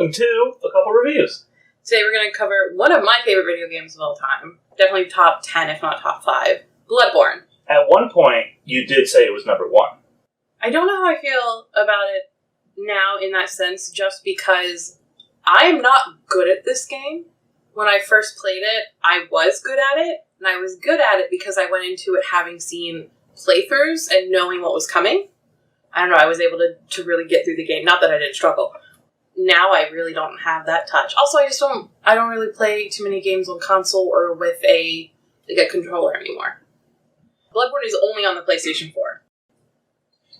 welcome to a couple reviews. Today we're going to cover one of my favorite video games of all time. Definitely top 10, if not top 5. Bloodborne. At one point, you did say it was number 1. I don't know how I feel about it now in that sense, just because I'm not good at this game. When I first played it, I was good at it, and I was good at it because I went into it having seen playthroughs and knowing what was coming. I don't know, I was able to really get through the game. Not that I didn't struggle. Now I really don't have that touch. Also, I don't really play too many games on console or with a controller anymore. Bloodborne is only on the PlayStation 4.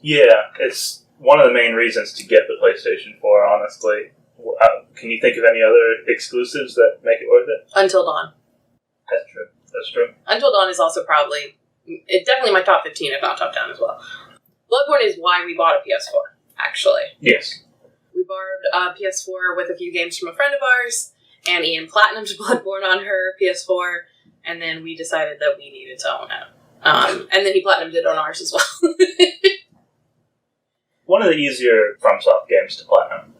Yeah, it's one of the main reasons to get the PlayStation 4, honestly. Can you think of any other exclusives that make it worth it? Until Dawn. That's true. Until Dawn is also it's definitely my top 15, if not top 10 as well. Bloodborne is why we bought a PS4, actually. Yes. We borrowed a PS4 with a few games from a friend of ours, and Ian platinumed Bloodborne on her PS4, and then we decided that we needed to own it. And then he platinumed it on ours as well. One of the easier FromSoft games to platinum.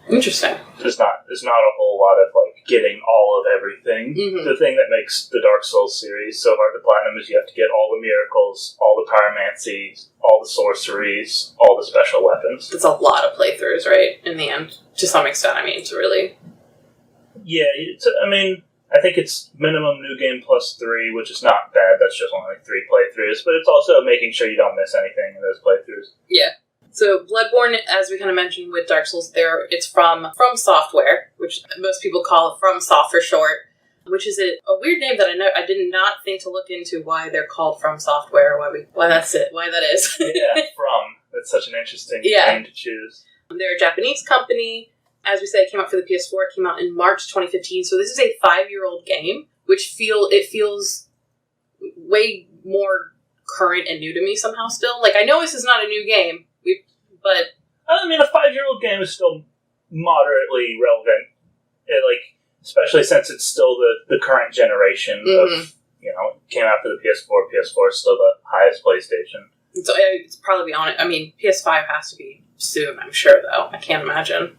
Interesting. There's not a whole lot of getting all of everything. Mm-hmm. The thing that makes the Dark Souls series so hard to platinum is you have to get all the miracles, all the pyromancies, all the sorceries, all the special weapons. It's a lot of playthroughs, right? In the end, to some extent. I mean, it's really. Yeah, I think it's minimum new game plus 3, which is not bad. That's just only 3 playthroughs, but it's also making sure you don't miss anything in those playthroughs. Yeah. So Bloodborne, as we kind of mentioned with Dark Souls, it's from Software, which most people call FromSoft for short, which is a weird name that I did not think to look into why they're called From Software, why that is. Yeah, From. That's such an interesting name to choose. They're a Japanese company. As we said, it came out for the PS4. It came out in March 2015. So this is a 5-year-old game, which feels way more current and new to me somehow still. I know this is not a new game, but... a 5-year-old game is still moderately relevant. Especially since it's still the current generation of, it came out for the PS4. PS4 is still the highest PlayStation. So it's probably on it. PS5 has to be soon, I'm sure, though. I can't imagine.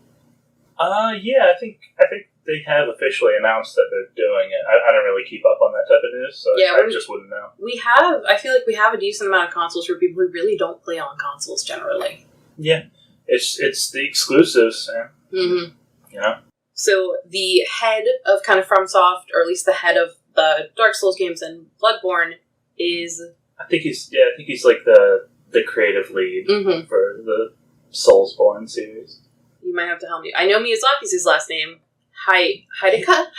Yeah, I think they have officially announced that they're doing it. I don't really keep up on that type of news, so I just wouldn't know. I feel like we have a decent amount of consoles for people who really don't play on consoles generally. Yeah, it's the exclusives, man. Mm-hmm. So the head of kind of FromSoft, or at least the head of the Dark Souls games and Bloodborne is... I think he's the creative lead for the Soulsborne series. You might have to help me. I know Miyazaki's his last name. Hidetaka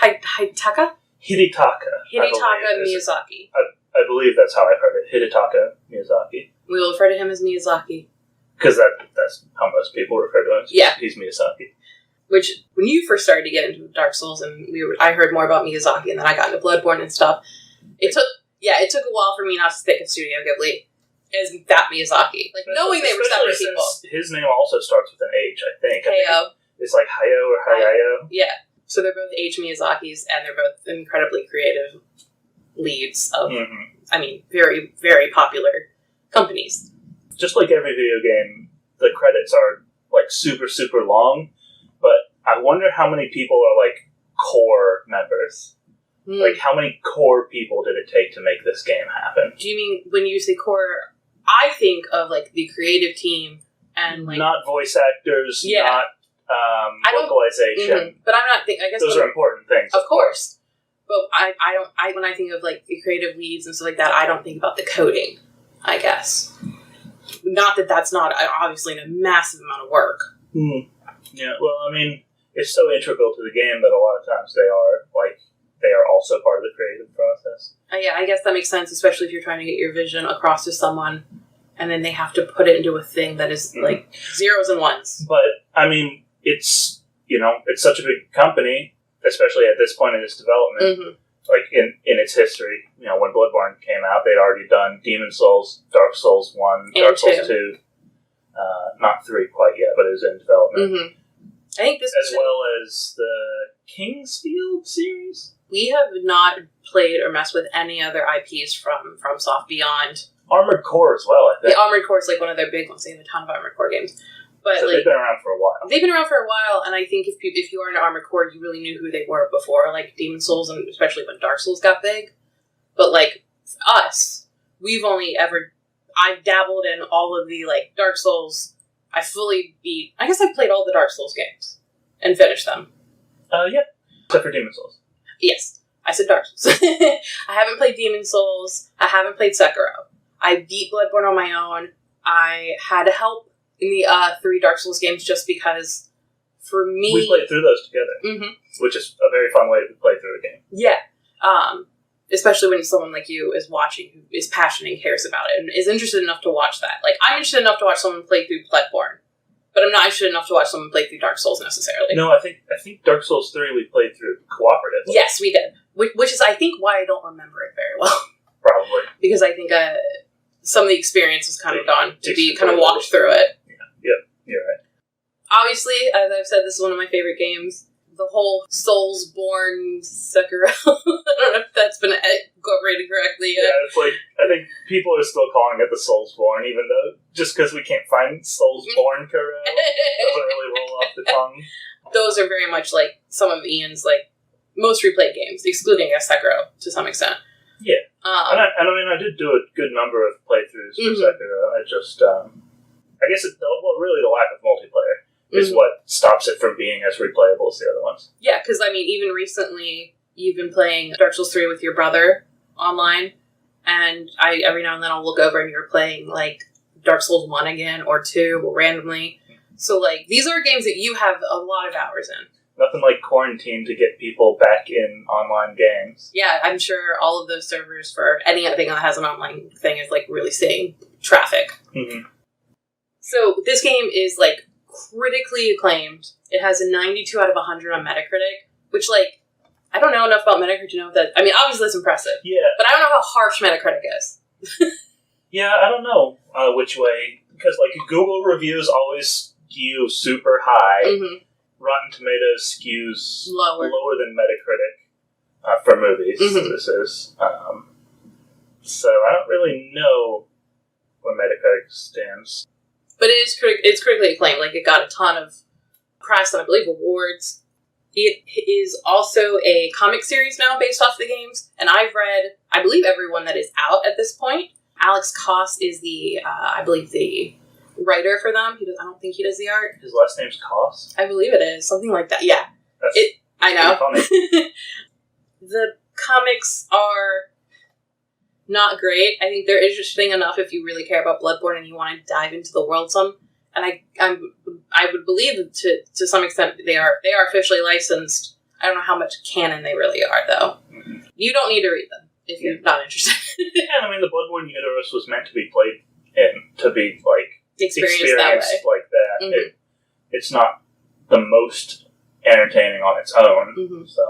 Miyazaki. I believe that's how I've heard it. Hidetaka Miyazaki. We will refer to him as Miyazaki. Because that's how most people refer to him. Yeah. He's Miyazaki. Which, when you first started to get into Dark Souls, and I heard more about Miyazaki, and then I got into Bloodborne and stuff, it took a while for me not to think of Studio Ghibli as that Miyazaki. Knowing they were separate people. His name also starts with an H, I think. Hayao. It's like Hayao or Hayao. Yeah. So they're both H Miyazakis, and they're both incredibly creative leads of, very, very popular companies. Just like every video game, the credits are, super, super long, but I wonder how many people are, core members. How many core people did it take to make this game happen? Do you mean, when you say core, I think of, the creative team and, not voice actors, not localization. But I'm not thinking... I guess those are important things. Of course. But when I think of, the creative leads and stuff like that, I don't think about the coding, I guess. Not that that's not, obviously, a massive amount of work. Yeah, well, it's so integral to the game that a lot of times they are also part of the creative process. Yeah, I guess that makes sense, especially if you're trying to get your vision across to someone, and then they have to put it into a thing that is, zeros and ones. But, it's, it's such a big company, especially at this point in its development, in its history. When Bloodborne came out, they'd already done Demon Souls, Dark Souls 1, Dark Souls 2. Not 3 quite yet, but it was in development. I think this as well as the Kingsfield series. We have not played or messed with any other IPs from FromSoft beyond Armored Core as well, I think. The Armored Core is one of their big ones. They have a ton of Armored Core games. But so like, they've been around for a while. They've been around for a while, and I think if you are into Armored Core, you really knew who they were before, like Demon Souls, and especially when Dark Souls got big. But like us, I've dabbled in all of the like Dark Souls. I guess I played all the Dark Souls games and finished them. Yeah, except for Demon Souls. Yes, I said Dark Souls. I haven't played Demon Souls. I haven't played Sekiro. I beat Bloodborne on my own. I had help in the 3 Dark Souls games just because, for me... We played through those together, which is a very fun way to play through a game. Yeah. Especially when someone like you is watching, who is passionate and cares about it, and is interested enough to watch that. Like, I'm interested enough to watch someone play through Bloodborne, but I'm not interested enough to watch someone play through Dark Souls, necessarily. No, I think Dark Souls 3 we played through cooperatively. Yes, we did. Which is, I think, why I don't remember it very well. Probably. Because I think some of the experience was kind of gone to be kind of walked through it. Yeah, you're right. Obviously, as I've said, this is one of my favorite games. The whole Soulsborne Sekiro. I don't know if that's been incorporated correctly yet. Yeah, it's like, I think people are still calling it the Soulsborne, even though, just because we can't find Soulsborne Kuro, doesn't really roll off the tongue. Those are very much like some of Ian's like most replayed games, excluding Sekiro to some extent. Yeah. And I did do a good number of playthroughs for Sekiro. I just, I guess really the lack of multiplayer is what stops it from being as replayable as the other ones. Yeah, because, I mean, even recently, you've been playing Dark Souls 3 with your brother online, and every now and then I'll look over and you're playing, like, Dark Souls 1 again, or 2, or randomly. So, like, these are games that you have a lot of hours in. Nothing like quarantine to get people back in online games. Yeah, I'm sure all of those servers for anything that has an online thing is, like, really seeing traffic. Mm-hmm. So, this game is, like, critically acclaimed. It has a 92 out of 100 on Metacritic, which, like, I don't know enough about Metacritic to know if that... I mean, obviously that's impressive. Yeah. But I don't know how harsh Metacritic is. Yeah, I don't know which way, because, like, Google reviews always skew super high. Mm-hmm. Rotten Tomatoes skews lower than Metacritic for movies. Mm-hmm. This is. So I don't really know where Metacritic stands. But it's critically acclaimed. Like, it got a ton of press and, I believe, awards. It is also a comic series now based off the games, and I've read, I believe, every one that is out at this point. Alex Koss is I believe, the writer for them. I don't think he does the art. His last name's Koss? I believe it is. Something like that. Yeah. I know. Funny. The comics are not great. I think they're interesting enough if you really care about Bloodborne and you want to dive into the world some. And I would believe that to some extent they are officially licensed. I don't know how much canon they really are, though. Mm-hmm. You don't need to read them if you're not interested. Yeah, I mean, the Bloodborne universe was meant to be played in, to be, like, experienced that like that. Mm-hmm. It's not the most entertaining on its own, mm-hmm. So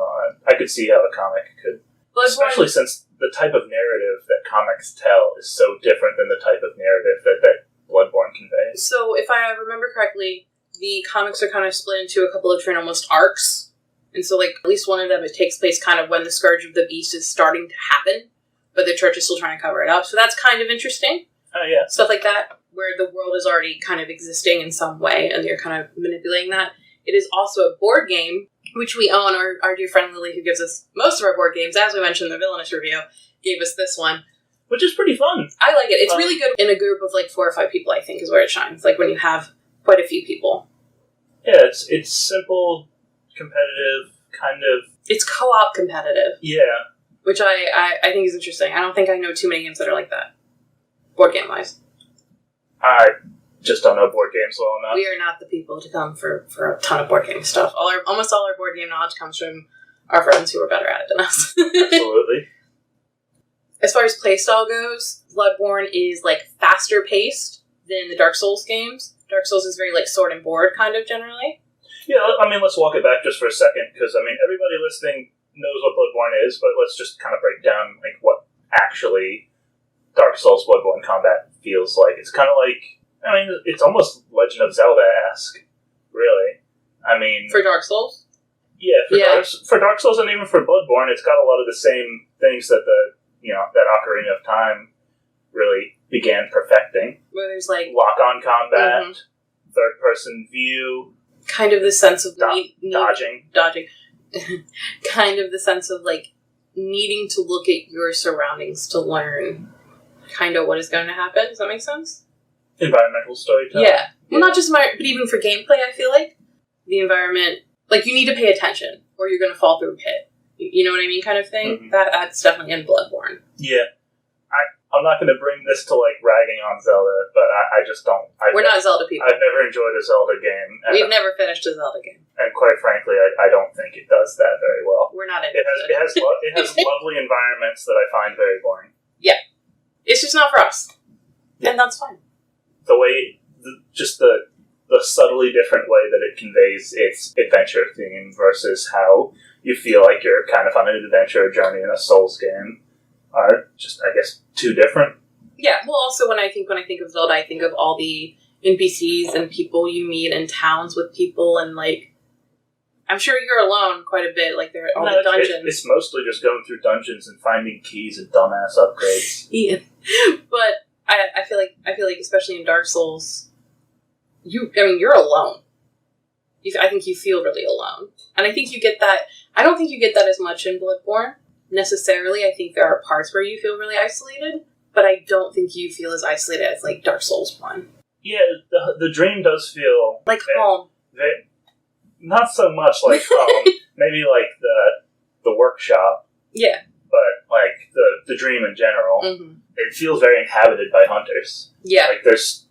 I could see how a comic could... Especially since the type of narrative that comics tell is so different than the type of narrative that Bloodborne conveys. So, if I remember correctly, the comics are kind of split into a couple of different almost arcs. And so, like, at least one of them, it takes place kind of when the Scourge of the Beast is starting to happen, but the church is still trying to cover it up. So that's kind of interesting. Oh, yeah. Stuff like that, where the world is already kind of existing in some way, and you're kind of manipulating that. It is also a board game, which we own. Our dear friend Lily, who gives us most of our board games, as we mentioned in the Villainous review, gave us this one. Which is pretty fun. I like it. It's really good in a group of like 4 or 5 people, I think, is where it shines. Like when you have quite a few people. Yeah, it's simple, competitive, kind of... It's co-op competitive. Yeah. Which I think is interesting. I don't think I know too many games that are like that. Board game-wise. I just don't know board games well enough. We are not the people to come for a ton of board game stuff. Almost all our board game knowledge comes from our friends who are better at it than us. Absolutely. As far as playstyle goes, Bloodborne is, like, faster paced than the Dark Souls games. Dark Souls is very, like, sword and board, kind of, generally. Yeah, I mean, let's walk it back just for a second, because, I mean, everybody listening knows what Bloodborne is, but let's just kind of break down, like, what actually Dark Souls Bloodborne combat feels like. It's kind of like, I mean, it's almost Legend of Zelda-esque, really. I mean... For Dark Souls? Yeah, for Dark Souls and even for Bloodborne, it's got a lot of the same things that that Ocarina of Time really began perfecting. Where there's, like... Lock-on combat, third-person view. Kind of the sense of dodging. Kind of the sense of, like, needing to look at your surroundings to learn kind of what is going to happen. Does that make sense? Environmental storytelling. Yeah. Well, not just but even for gameplay, I feel like the environment, like, you need to pay attention or you're going to fall through a pit. You know what I mean, kind of thing? Mm-hmm. That's definitely in Bloodborne. Yeah. I'm not going to bring this to, like, ragging on Zelda, but I just don't. We're not Zelda people. I've never enjoyed a Zelda game. We've never finished a Zelda game. And quite frankly, I don't think it does that very well. We're not into it. It has lovely environments that I find very boring. Yeah. It's just not for us. Yeah. And that's fine. The way, the subtly different way that it conveys its adventure theme versus how you feel like you're kind of on an adventure journey in a Souls game are just, I guess, too different. Yeah, well, also when I think of Zelda, I think of all the NPCs and people you meet in towns with people, and, like, I'm sure you're alone quite a bit, like, there are all the dungeons. It's mostly just going through dungeons and finding keys and dumbass upgrades. Yeah. But I feel like especially in Dark Souls, you're alone. I think you feel really alone. And I think you get that, I don't think you get that as much in Bloodborne. Necessarily, I think there are parts where you feel really isolated, but I don't think you feel as isolated as, like, Dark Souls 1. Yeah, the dream does feel... Like home. Not so much like home. Maybe, like, the workshop. Yeah. But, like, the dream in general. Mm-hmm. It feels very inhabited by hunters. Yeah. Like, there's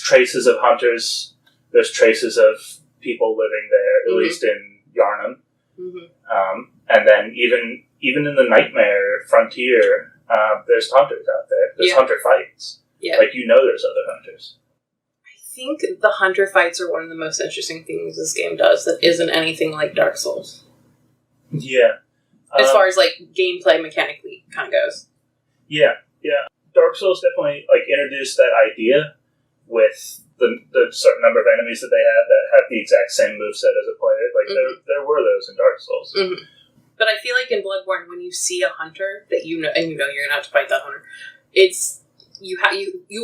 traces of hunters. There's traces of people living there, at least in Yharnam. Mm-hmm. And then even in the Nightmare Frontier, there's hunters out there. There's hunter fights. Yeah. Like, there's other hunters. I think the hunter fights are one of the most interesting things this game does that isn't anything like Dark Souls. Yeah. As far as, like, gameplay mechanically kind of goes. Yeah. Dark Souls definitely, like, introduced that idea with the certain number of enemies that they have the exact same moveset as a player. Like, there were those in Dark Souls. Mm-hmm. But I feel like in Bloodborne, when you see a hunter that you know, and you're going to have to fight that hunter, it's you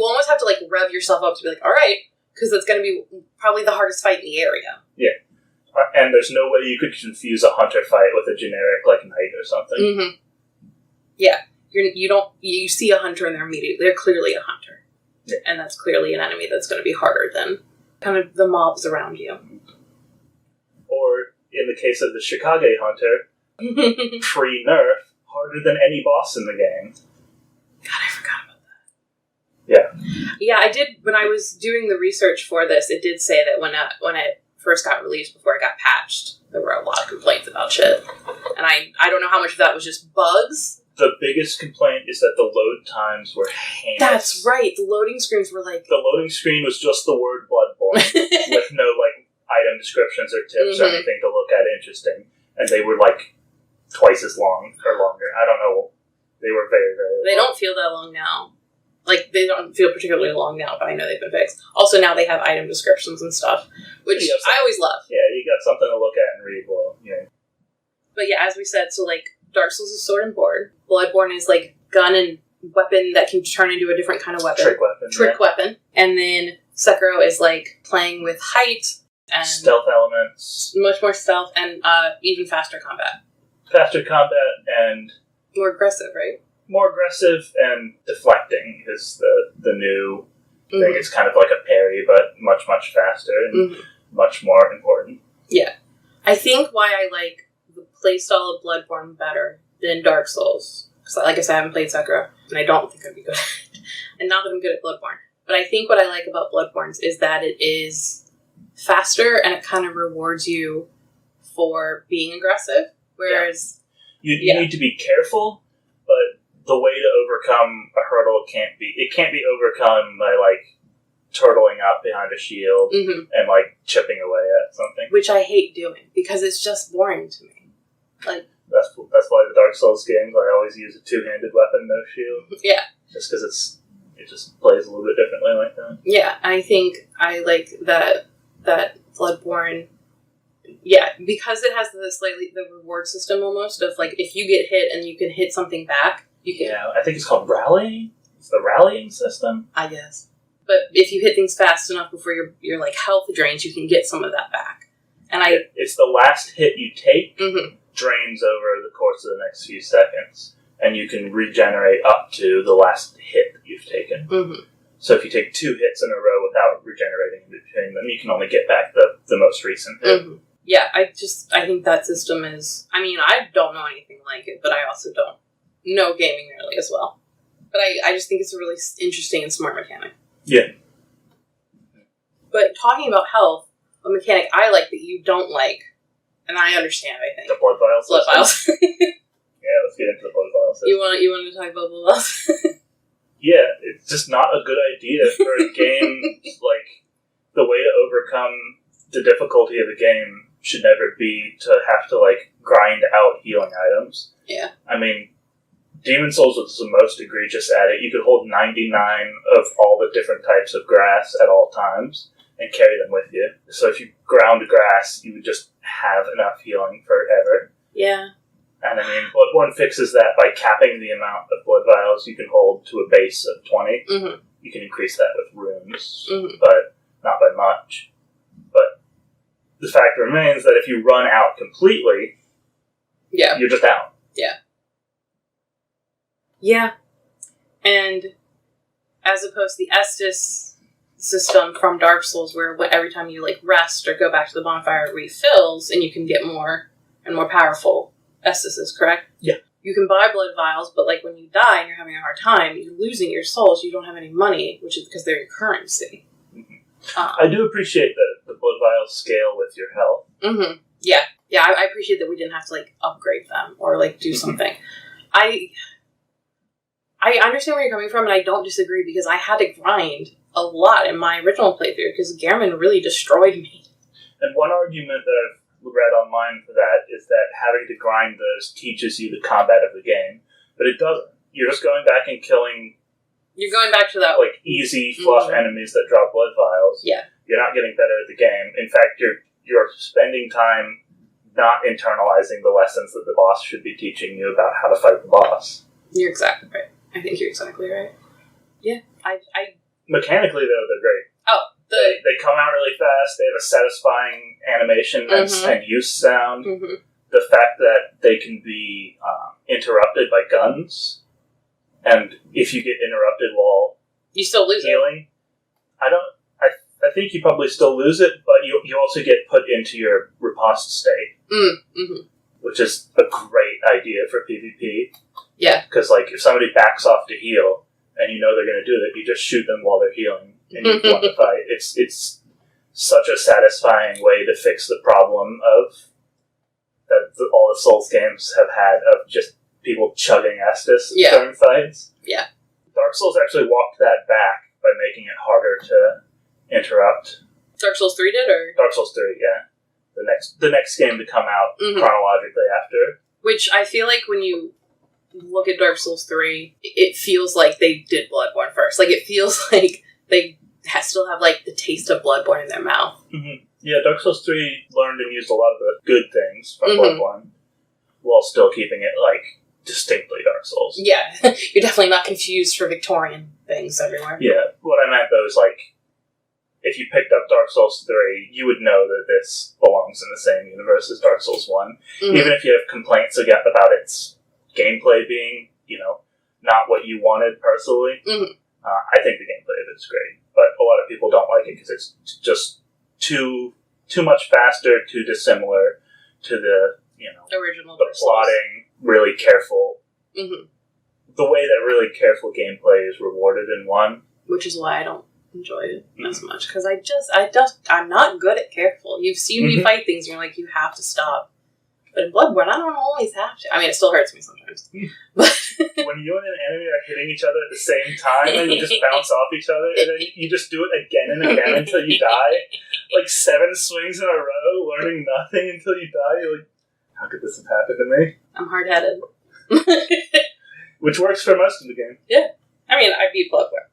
almost have to, like, rev yourself up to be like, all right, because it's going to be probably the hardest fight in the area. Yeah, and there's no way you could confuse a hunter fight with a generic, like, knight or something. Mm-hmm. Yeah, you see a hunter and they're clearly a hunter, and that's clearly an enemy that's going to be harder than kind of the mobs around you. Or in the case of the Chicago hunter. Pre-nerf, harder than any boss in the game. God, I forgot about that. Yeah. Yeah, I did, when I was doing the research for this, it did say that when it first got released, before it got patched, there were a lot of complaints about shit. And I don't know how much of that was just bugs. The biggest complaint is that the load times were heinous. That's right, the loading screens were like... The loading screen was just the word Bloodborne, with no, like, item descriptions or tips or anything to look at interesting. And they were, like, twice as long or longer. I don't know. They were very, very long. They don't feel that long now. Like, they don't feel particularly long now, but I know they've been fixed. Also, now they have item descriptions and stuff, which I always love. Yeah, you got something to look at and read well. Yeah. But yeah, as we said, so, like, Dark Souls is sword and board. Bloodborne is, like, gun and weapon that can turn into a different kind of weapon. Trick weapon. And then Sekiro is, like, playing with height and... stealth elements. Much more stealth and even faster combat. Faster combat and... more aggressive, right? More aggressive and deflecting is the new thing. It's kind of like a parry, but much, much faster and much more important. Yeah. I think why I like the playstyle of Bloodborne better than Dark Souls, because, like I said, I haven't played Sekiro, and I don't think I'd be good at it. And not that I'm good at Bloodborne. But I think what I like about Bloodborne is that it is faster, and it kind of rewards you for being aggressive. Whereas... You need to be careful, but the way to overcome a hurdle can't be overcome by, like, turtling up behind a shield and, like, chipping away at something. Which I hate doing, because it's just boring to me. Like, that's why the Dark Souls games, I always use a two-handed weapon, no shield. Yeah. Just because it just plays a little bit differently like that. Yeah, I think I like that Bloodborne... Yeah, because it has the reward system almost of, like, if you get hit and you can hit something back, you can... Yeah, I think it's called rallying. It's the rallying system. I guess. But if you hit things fast enough before your like health drains, you can get some of that back. And it's the last hit you take mm-hmm. drains over the course of the next few seconds, and you can regenerate up to the last hit that you've taken. Mm-hmm. So if you take 2 hits in a row without regenerating in between them, you can only get back the most recent hit. Mm-hmm. Yeah, I think that system is... I mean, I don't know anything like it, but I also don't know gaming nearly as well. But I just think it's a really interesting and smart mechanic. Yeah. But talking about health, a mechanic I like that you don't like, and I understand, I think. The blood vials? Blood vials. Yeah, let's get into the blood vials. You want to talk about blood vials? Yeah, it's just not a good idea for a game, like, the way to overcome the difficulty of a game should never be to have to, like, grind out healing items. Yeah. I mean, Demon Souls was the most egregious at it. You could hold 99 of all the different types of grass at all times and carry them with you. So if you ground grass, you would just have enough healing forever. Yeah. And I mean, Bloodborne fixes that by capping the amount of blood vials you can hold to a base of 20. Mm-hmm. You can increase that with runes, mm-hmm. but not by much. But the fact remains that if you run out completely, yeah, you're just out. Yeah. Yeah. And as opposed to the Estus system from Dark Souls, where every time you like rest or go back to the bonfire, it refills and you can get more and more powerful Estuses, correct? Yeah. You can buy blood vials, but like when you die and you're having a hard time, you're losing your souls, you don't have any money, which is because they're your currency. Mm-hmm. I do appreciate the blood vials scale with your health. Mm-hmm. Yeah. Yeah, I appreciate that we didn't have to like upgrade them or like do something. I understand where you're coming from, and I don't disagree, because I had to grind a lot in my original playthrough, because Gehrman really destroyed me. And one argument that I've read online for that is that having to grind those teaches you the combat of the game, but it doesn't. You're just going back and killing... You're going back to that... like, easy, fluff enemies that drop blood vials. Yeah. You're not getting better at the game. In fact, you're spending time not internalizing the lessons that the boss should be teaching you about how to fight the boss. You're exactly right. I think you're exactly right. Yeah, I mechanically, though, they're great. Oh, they come out really fast. They have a satisfying animation and use sound. Mm-hmm. The fact that they can be interrupted by guns, and if you get interrupted while you still lose healing, I think you probably still lose it, but you also get put into your riposte state, which is a great idea for PvP. Yeah. Because, like, if somebody backs off to heal, and you know they're going to do that, you just shoot them while they're healing, and you won the fight. It's such a satisfying way to fix the problem of that all the Souls games have had of just people chugging Estus during fights. Yeah. Dark Souls actually walked that back by making it harder to interrupt. Dark Souls 3 did, or? Dark Souls 3, yeah. The next game to come out chronologically after. Which I feel like when you look at Dark Souls 3, it feels like they did Bloodborne first. Like, it feels like they still have, like, the taste of Bloodborne in their mouth. Mm-hmm. Yeah, Dark Souls 3 learned and used a lot of the good things from Bloodborne, while still keeping it, like, distinctly Dark Souls. Yeah, you're definitely not confused for Victorian things everywhere. Yeah, what I meant, though, is, like, if you picked up Dark Souls 3, you would know that this belongs in the same universe as Dark Souls 1. Mm-hmm. Even if you have complaints about its gameplay being, not what you wanted personally. I think the gameplay of it is great, but a lot of people don't like it because it's just too much faster, too dissimilar to the original. The plotting, really careful. Mm-hmm. The way that really careful gameplay is rewarded in 1, which is why I don't enjoy it as much, because I'm not good at careful. You've seen me fight things, and you're like, you have to stop. But in Bloodborne, I don't always have to. I mean, it still hurts me sometimes. But when you and an enemy are hitting each other at the same time, and you just bounce off each other, and then you just do it again and again until you die, like 7 swings in a row, learning nothing until you die, you're like, how could this have happened to me? I'm hard-headed. Which works for most of the game. Yeah. I mean, I beat Bloodborne.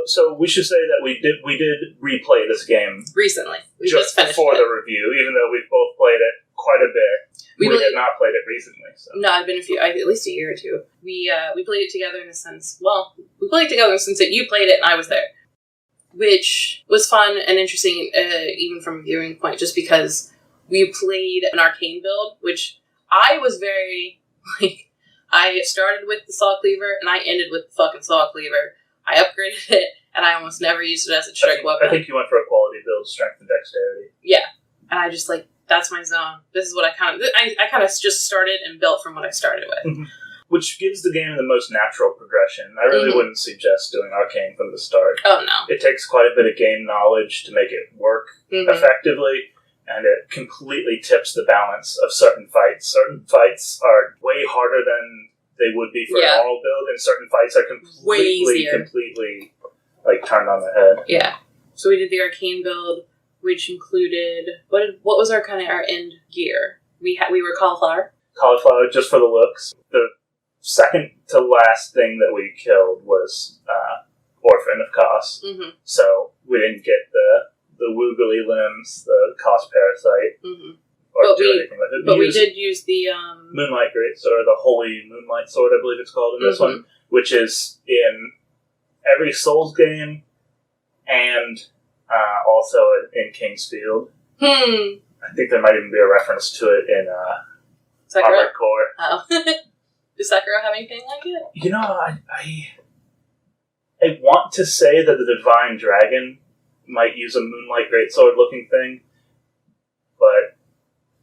So we should say that we did replay this game recently. We just finished for it. the review, even though we've both played it quite a bit. We had not played it recently. So. No, it's been at least a year or two. We played it together in a sense. Well, we played it together in the sense that you played it and I was there. which was fun and interesting, even from a viewing point, just because we played an arcane build, which I was very, like, I started with the saw cleaver, and I ended with the fucking saw cleaver. I upgraded it, and I almost never used it as a strike weapon. I think you went for a quality build, strength and dexterity. Yeah. And I just, like, that's my zone. This is what I kind of just started and built from what I started with. Mm-hmm. Which gives the game the most natural progression. I really wouldn't suggest doing arcane from the start. Oh, no. It takes quite a bit of game knowledge to make it work effectively, and it completely tips the balance of certain fights. Certain fights are way harder than they would be for a normal build, and certain fights are completely like turned on the head. Yeah. So we did the arcane build, which included what was our end gear? We were cauliflower. Cauliflower just for the looks. The second to last thing that we killed was Orphan of Kos. Mm-hmm. So we didn't get the woogly limbs, the Kos parasite, or do anything with it. But we did use the Moonlight Greatsword, or the Holy Moonlight Sword, I believe it's called in this one, which is in every Souls game and also in Kingsfield. I think there might even be a reference to it in Armored Core. Oh. Does Sekiro have anything like it? You know, I want to say that the Divine Dragon might use a Moonlight Greatsword looking thing, but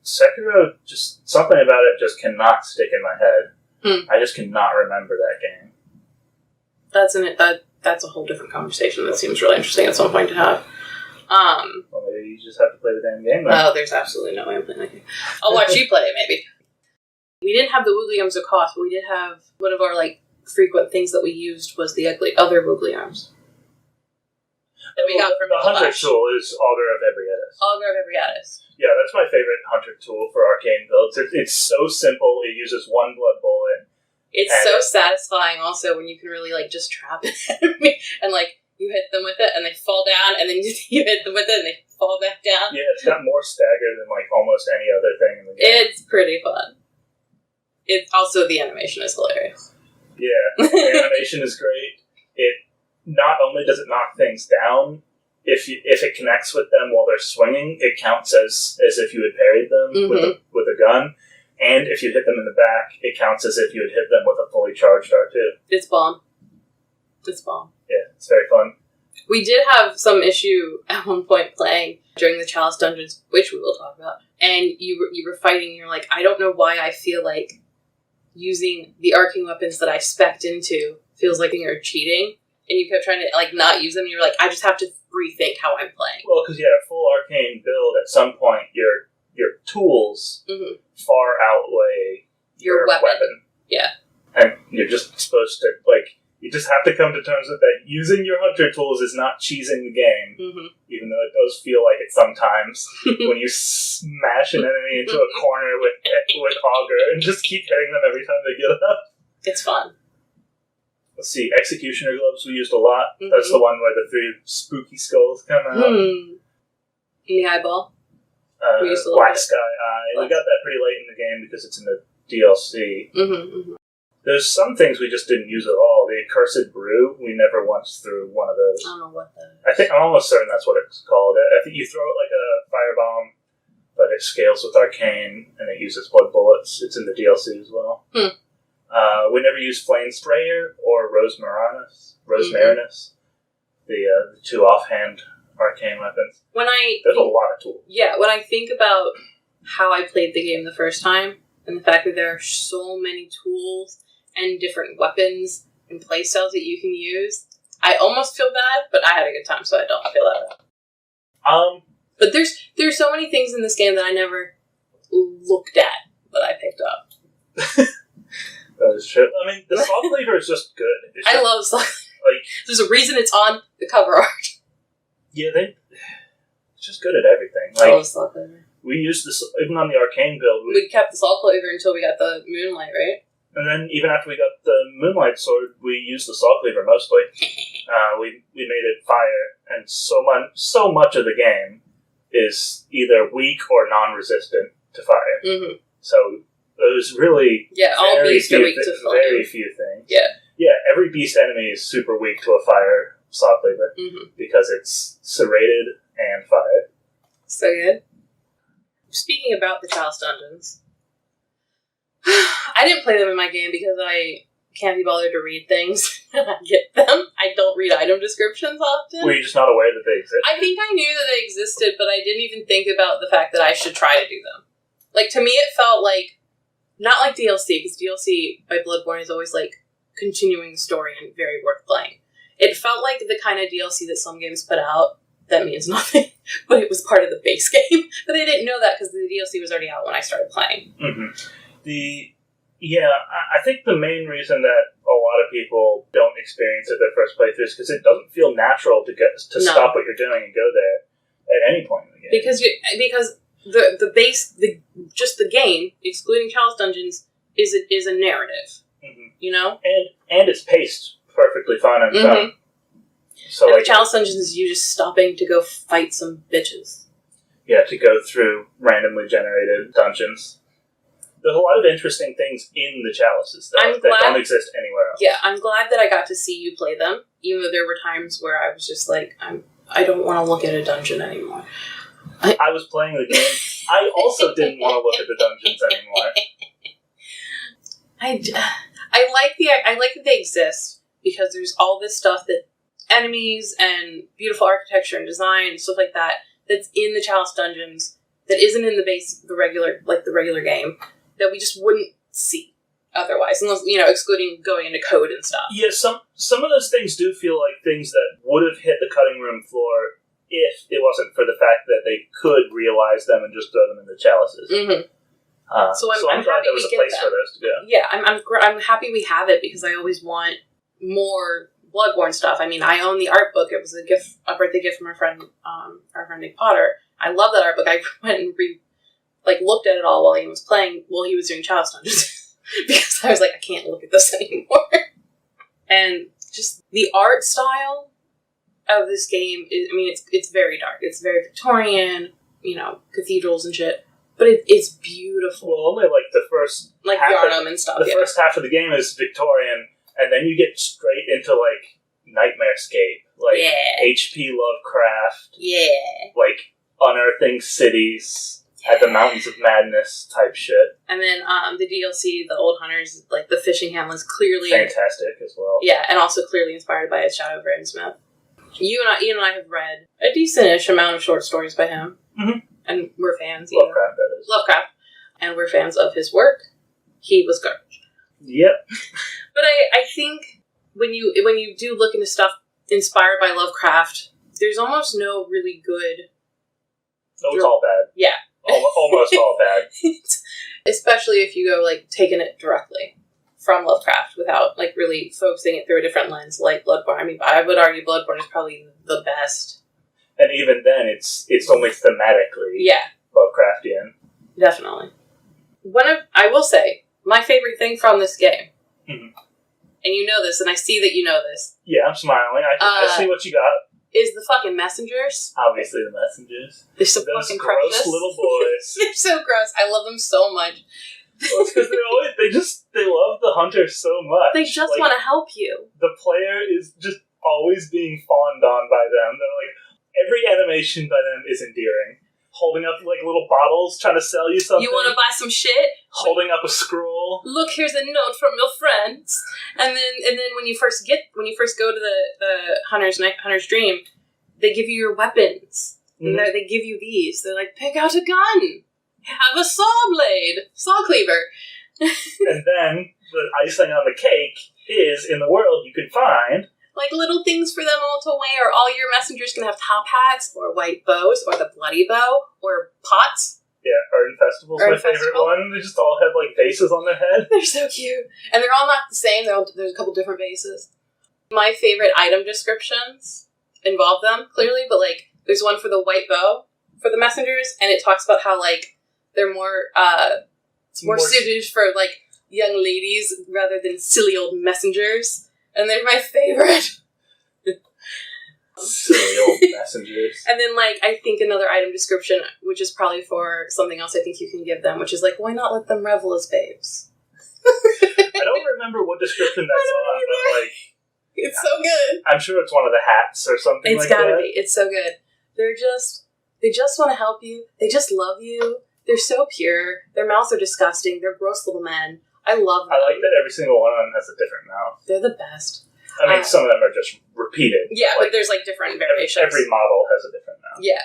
Sekiro, just something about it just cannot stick in my head. I just cannot remember that game. That's a whole different conversation that seems really interesting at some point to have. Well, maybe you just have to play the damn game then. Oh, there's absolutely no way I'm playing that game. I'll watch you play it, maybe. We didn't have the Woogly Arms of Kos, but we did have one of our, frequent things that we used was the other Woogly Arms. That we got from the hunter tool is Augur of Ebrietas. Augur of Ebrietas. Yeah, that's my favorite hunter tool for arcane builds. It's so simple. It uses one blood bullet. It's so satisfying also when you can really, just trap an enemy and, you hit them with it and they fall down and then you hit them with it and they fall back down. Yeah, it's got more stagger than, almost any other thing in the game. It's pretty fun. The animation is hilarious. Yeah, the animation is great. It not only does it knock things down, if it connects with them while they're swinging, it counts as if you had parried them with a gun. And if you hit them in the back, it counts as if you had hit them with a fully charged R2. It's bomb. Yeah, it's very fun. We did have some issue at one point playing during the Chalice Dungeons, which we will talk about. And you were fighting, and you're like, I don't know why I feel like using the arcane weapons that I spec'd into feels like you're cheating. And you kept trying to, not use them, and you're like, I just have to rethink how I'm playing. Well, because, a full arcane build, at some point, your tools far outweigh your weapon. Yeah. And you're just supposed to, you just have to come to terms with that. Using your hunter tools is not cheesing the game, even though it does feel like it sometimes when you smash an enemy into a corner with Augur and just keep hitting them every time they get up. It's fun. Let's see, Executioner Gloves we used a lot. That's the one where the 3 spooky skulls come out. In the eyeball? We used Black Sky Eye. We got that pretty late in the game because it's in the DLC. There's some things we just didn't use at all. The Accursed Brew, we never once threw one of those. I don't know what that is. I'm almost certain that's what it's called. I think you throw it like a firebomb, but it scales with arcane, and it uses blood bullets. It's in the DLC as well. We never used Flame Sprayer or Rosemarinus, the 2 offhand arcane weapons. There's a lot of tools. Yeah, when I think about how I played the game the first time, and the fact that there are so many tools and different weapons and playstyles that you can use, I almost feel bad, but I had a good time, so I don't feel that bad. But there's so many things in this game that I never looked at that I picked up. That is true. I mean, the Saw Cleaver is just good. I love Saw Cleaver. There's a reason it's on the cover art. Yeah, it's just good at everything. I love Saw Cleaver. We used this, even on the arcane build. We kept the Saw Cleaver until we got the Moonlight, right? And then even after we got the Moonlight Sword, we used the Saw Cleaver mostly. We made it fire, and so much of the game is either weak or non-resistant to fire. So there's really all beasts are weak to fire. Very few things. Yeah, every beast enemy is super weak to a fire Saw Cleaver, because it's serrated and fire. So good. Speaking about the Chalice Dungeons, I didn't play them in my game because I can't be bothered to read things. I get them. I don't read item descriptions often. Were you just not aware that they exist? I think I knew that they existed, but I didn't even think about the fact that I should try to do them. Like, to me, it felt like, not like DLC, because DLC by Bloodborne is always, like, continuing the story and very worth playing. It felt like the kind of DLC that some games put out that means nothing, but it was part of the base game. But I didn't know that because the DLC was already out when I started playing. Mm-hmm. I think the main reason that a lot of people don't experience it their first playthrough is because it doesn't feel natural to stop what you're doing and go there at any point in the game. Because the base, just the game, excluding Chalice Dungeons, is a narrative. Mm-hmm. You know, and it's paced perfectly fine on its own. So and Chalice Dungeons is you just stopping to go fight some bitches. Yeah, to go through randomly generated dungeons. There's a lot of interesting things in the chalices that don't exist anywhere else. Yeah, I'm glad that I got to see you play them, even though there were times where I was just like, I don't want to look at a dungeon anymore. I was playing the game. I also didn't want to look at the dungeons anymore. I like that they exist because there's all this stuff that enemies and beautiful architecture and design and stuff like that's in the Chalice Dungeons that isn't in the regular game that we just wouldn't see otherwise, unless, excluding going into code and stuff. Yeah, some of those things do feel like things that would have hit the cutting room floor if it wasn't for the fact that they could realize them and just throw them in the chalices. Mm-hmm. So I'm glad happy there was a place for those to go. Yeah, I'm happy we have it because I always want more Bloodborne stuff. I mean, I own the art book. It was a birthday gift from our friend Nick Potter. I love that art book. I went and looked at it all while he was doing Chalice Dungeons because I was like, I can't look at this anymore. And just the art style of this game it's very dark. It's very Victorian, cathedrals and shit. But it's beautiful. Well, only the first Yarnum and stuff. The first half of the game is Victorian, and then you get straight into Nightmarescape, H.P. Lovecraft, unearthing cities at the Mountains of Madness type shit. And then the DLC, the Old Hunters, the fishing hamlet's clearly fantastic as well. Yeah, and also clearly inspired by Shadow of Smith. Ian and I have read a decent-ish amount of short stories by him. Mm-hmm. And we're fans. Lovecraft, that is. Lovecraft. And we're fans of his work. He was garbage. Yep. But I think when you do look into stuff inspired by Lovecraft, there's almost no really good... Oh, it's all bad. Yeah. Almost all bad. Especially if you go, taking it directly from Lovecraft without, really focusing it through a different lens, like Bloodborne. I mean, I would argue Bloodborne is probably the best. And even then, it's only thematically Lovecraftian. Definitely. I will say, my favorite thing from this game, and you know this, and I see that you know this. Yeah, I'm smiling. I see what you got. Is the fucking messengers. Obviously the messengers. They're so Those fucking gross precious. Little boys. They're so gross. I love them so much. Well, it's because they love the hunters so much. They just want to help you. The player is just always being fawned on by them. They're every animation by them is endearing. Holding up little bottles, trying to sell you something. You want to buy some shit? Holding up a scroll. Look, here's a note from your friends. And then when you first go to the Hunter's Dream, they give you your weapons. Mm-hmm. And they give you these. They're like, pick out a gun. Have a saw cleaver. And then the icing on the cake is in the world you can find little things for them all to wear. All your messengers can have top hats, or white bows, or the bloody bow, or pots. Yeah, Ern Festival's my favorite one. They just all have vases on their head. They're so cute. And they're all not the same. There's a couple different vases. My favorite item descriptions involve them, clearly, but there's one for the white bow for the messengers, and it talks about how they're more suited for young ladies rather than silly old messengers. And they're my favorite. Silly old messengers. And then, I think another item description, which is probably for something else I think you can give them, which is why not let them revel as babes? I don't remember what description that's on, but It's so good. I'm sure it's one of the hats or something It's like that. gotta be. It's so good. They just want to help you. They just love you. They're so pure. Their mouths are disgusting. They're gross little men. I love them. I like that every single one of them has a different mouth. They're the best. I mean, some of them are just repeated. Yeah, but there's different variations. Every model has a different mouth. Yeah.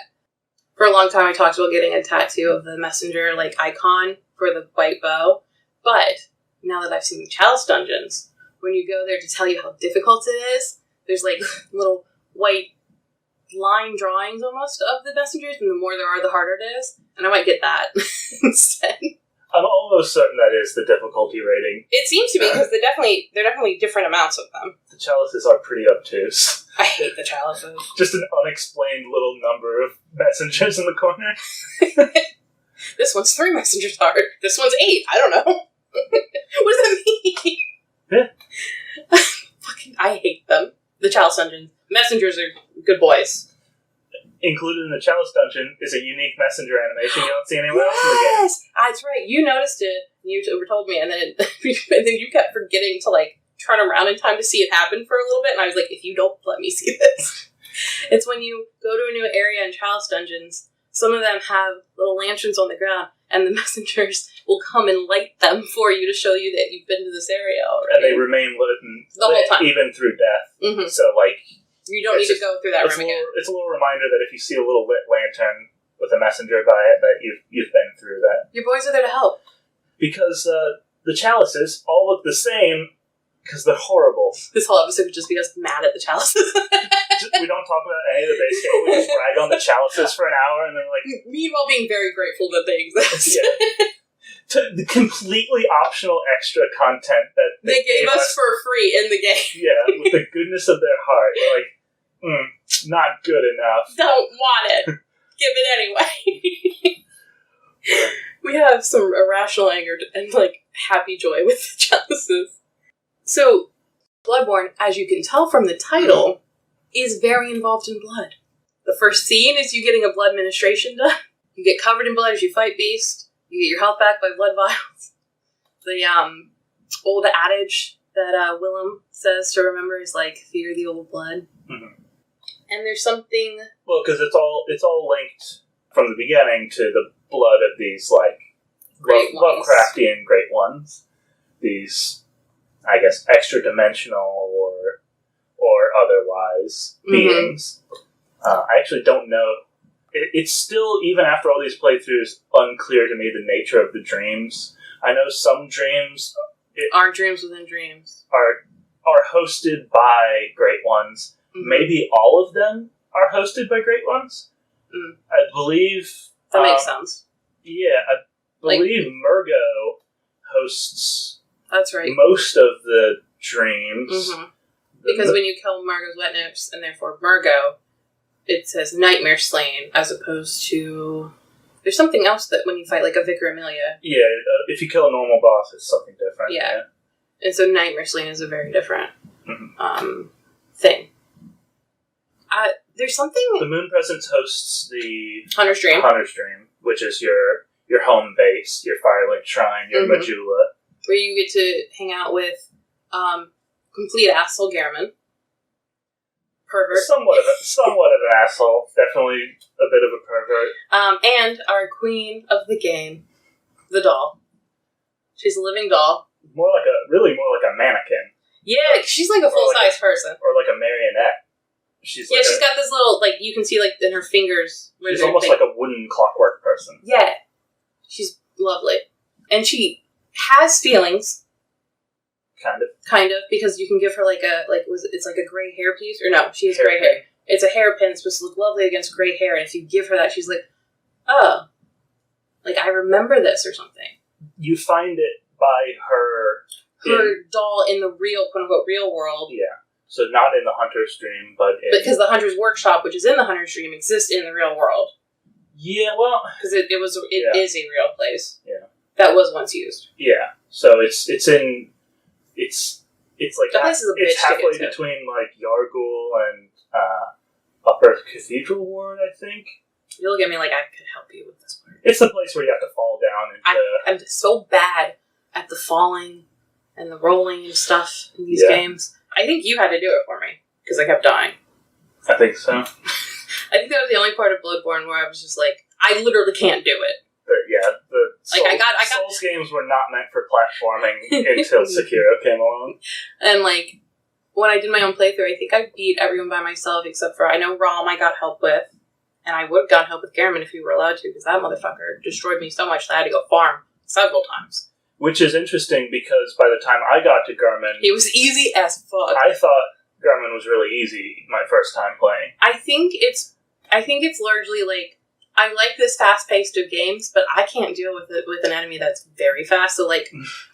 For a long time, I talked about getting a tattoo of the messenger icon for the white bow. But now that I've seen the Chalice dungeons, when you go there to tell you how difficult it is, there's little white line drawings almost of the messengers, and the more there are, the harder it is. And I might get that instead. I'm almost certain that is the difficulty rating. It seems to be, because they're definitely different amounts of them. The chalices are pretty obtuse. I hate the chalices. Just an unexplained little number of messengers in the corner. This one's 3 messengers hard. This one's 8. I don't know. What does that mean? Yeah. I hate them. The Chalice dungeons. Messengers are good boys. Included in the Chalice dungeon is a unique messenger animation you don't see anywhere else in the game. Yes, that's right. You noticed it. You told me, and then you kept forgetting to turn around in time to see it happen for a little bit. And I was like, if you don't let me see this, it's when you go to a new area in Chalice dungeons. Some of them have little lanterns on the ground, and the messengers will come and light them for you to show you that you've been to this area already. And they remain lit the whole time, even through death. Mm-hmm. So you don't need to go through that room again. It's a little reminder that if you see a little lit lantern with a messenger by it, that you've been through that. Your boys are there to help. Because the chalices all look the same because they're horrible. This whole episode would just be us mad at the chalices. We don't talk about any of the base game. We just brag on the chalices for an hour and then meanwhile being very grateful that they exist. Yeah. To the completely optional extra content that they gave us for free in the game. Yeah, with the goodness of their heart. They're not good enough. Don't want it. Give it anyway. We have some irrational anger and happy joy with the chalices. So, Bloodborne, as you can tell from the title, is very involved in blood. The first scene is you getting a blood ministration done. You get covered in blood as you fight beasts. You get your health back by blood vials. The old adage that Willem says to remember is fear the old blood. Mm-hmm. And there's something. Well, because it's all linked from the beginning to the blood of these Lovecraftian great ones. These, I guess, extra dimensional or otherwise beings. I actually don't know. It's still, even after all these playthroughs, unclear to me the nature of the dreams. I know some dreams are dreams within dreams. Are hosted by Great Ones. Mm-hmm. Maybe all of them are hosted by Great Ones. Mm. I believe that makes sense. Yeah, I believe Murgo hosts. That's right. Most of the dreams. Mm-hmm. Because when you kill Murgo's wet nymphs and therefore Murgo, it says Nightmare Slain, as opposed to... There's something else that when you fight, a Vicar Amelia... Yeah, if you kill a normal boss, it's something different. Yeah. And so Nightmare Slain is a very different thing. There's something... The Moon Presence hosts the... Hunter's Dream, which is your home base, your Firelink Shrine, your Majula. Where you get to hang out with complete asshole Garamond. Pervert. Somewhat of an asshole. Definitely a bit of a pervert. And our queen of the game, the doll. She's a living doll. More like a mannequin. Yeah, she's a full-size person. Or like a marionette. She's got this little, you can see, in her fingers. She's almost like a wooden clockwork person. Yeah. She's lovely. And she has feelings. Kind of, because you can give her it's like a gray hair piece, or no, she has gray hair. It's a hairpin supposed to look lovely against gray hair, and if you give her that, she's like, oh, I remember this or something. You find it by her doll in the real, quote unquote, real world. Yeah, so not in the Hunter's Dream, but because the Hunter's Workshop, which is in the Hunter's Dream, exists in the real world. Yeah, well, because it is a real place. Yeah, that was once used. Yeah, so it's it's halfway between Yargul and Upper Cathedral Ward, I think. You look at me like I could help you with this part. It's the place where you have to fall down into... I'm so bad at the falling and the rolling and stuff in these games. I think you had to do it for me, because I kept dying. I think so. I think that was the only part of Bloodborne where I was just like, I literally can't do it. The Souls games were not meant for platforming until Sekiro came along. And, like, when I did my own playthrough, I think I beat everyone by myself except for, I know Rom I got help with, and I would have gotten help with Garamond if you were allowed to, because that motherfucker destroyed me so much that I had to go farm several times. Which is interesting, because by the time I got to Garamond... He was easy as fuck. I thought Garamond was really easy my first time playing. I think it's largely, like, I like this fast-paced of games, but I can't deal with it with an enemy that's very fast. So, like,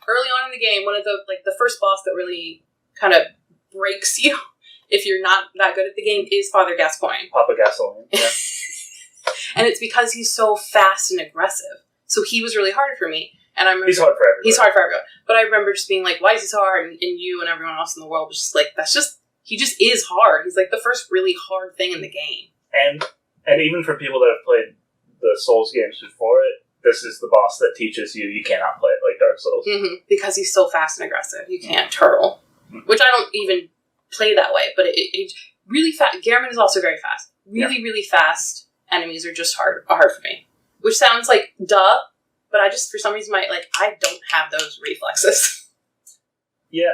early on in the game, one of the first boss that really kind of breaks you if you're not that good at the game is Father Gascoigne. Papa Gasoline, yeah. And it's because he's so fast and aggressive. So he was really hard for me. And I remember he's hard for everyone. He's hard for everyone. But I remember just being like, why is he so hard? And you and everyone else in the world was just like, he just is hard. He's like the first really hard thing in the game. And even for people that have played the Souls games before it, this is the boss that teaches you cannot play it like Dark Souls. Mm-hmm. Because he's so fast and aggressive. You can't turtle. Mm-hmm. Which I don't even play that way. But it really fast. Garamond is also very fast. Really fast enemies are just hard for me. Which sounds like duh, but I just, for some reason, I don't have those reflexes. Yeah,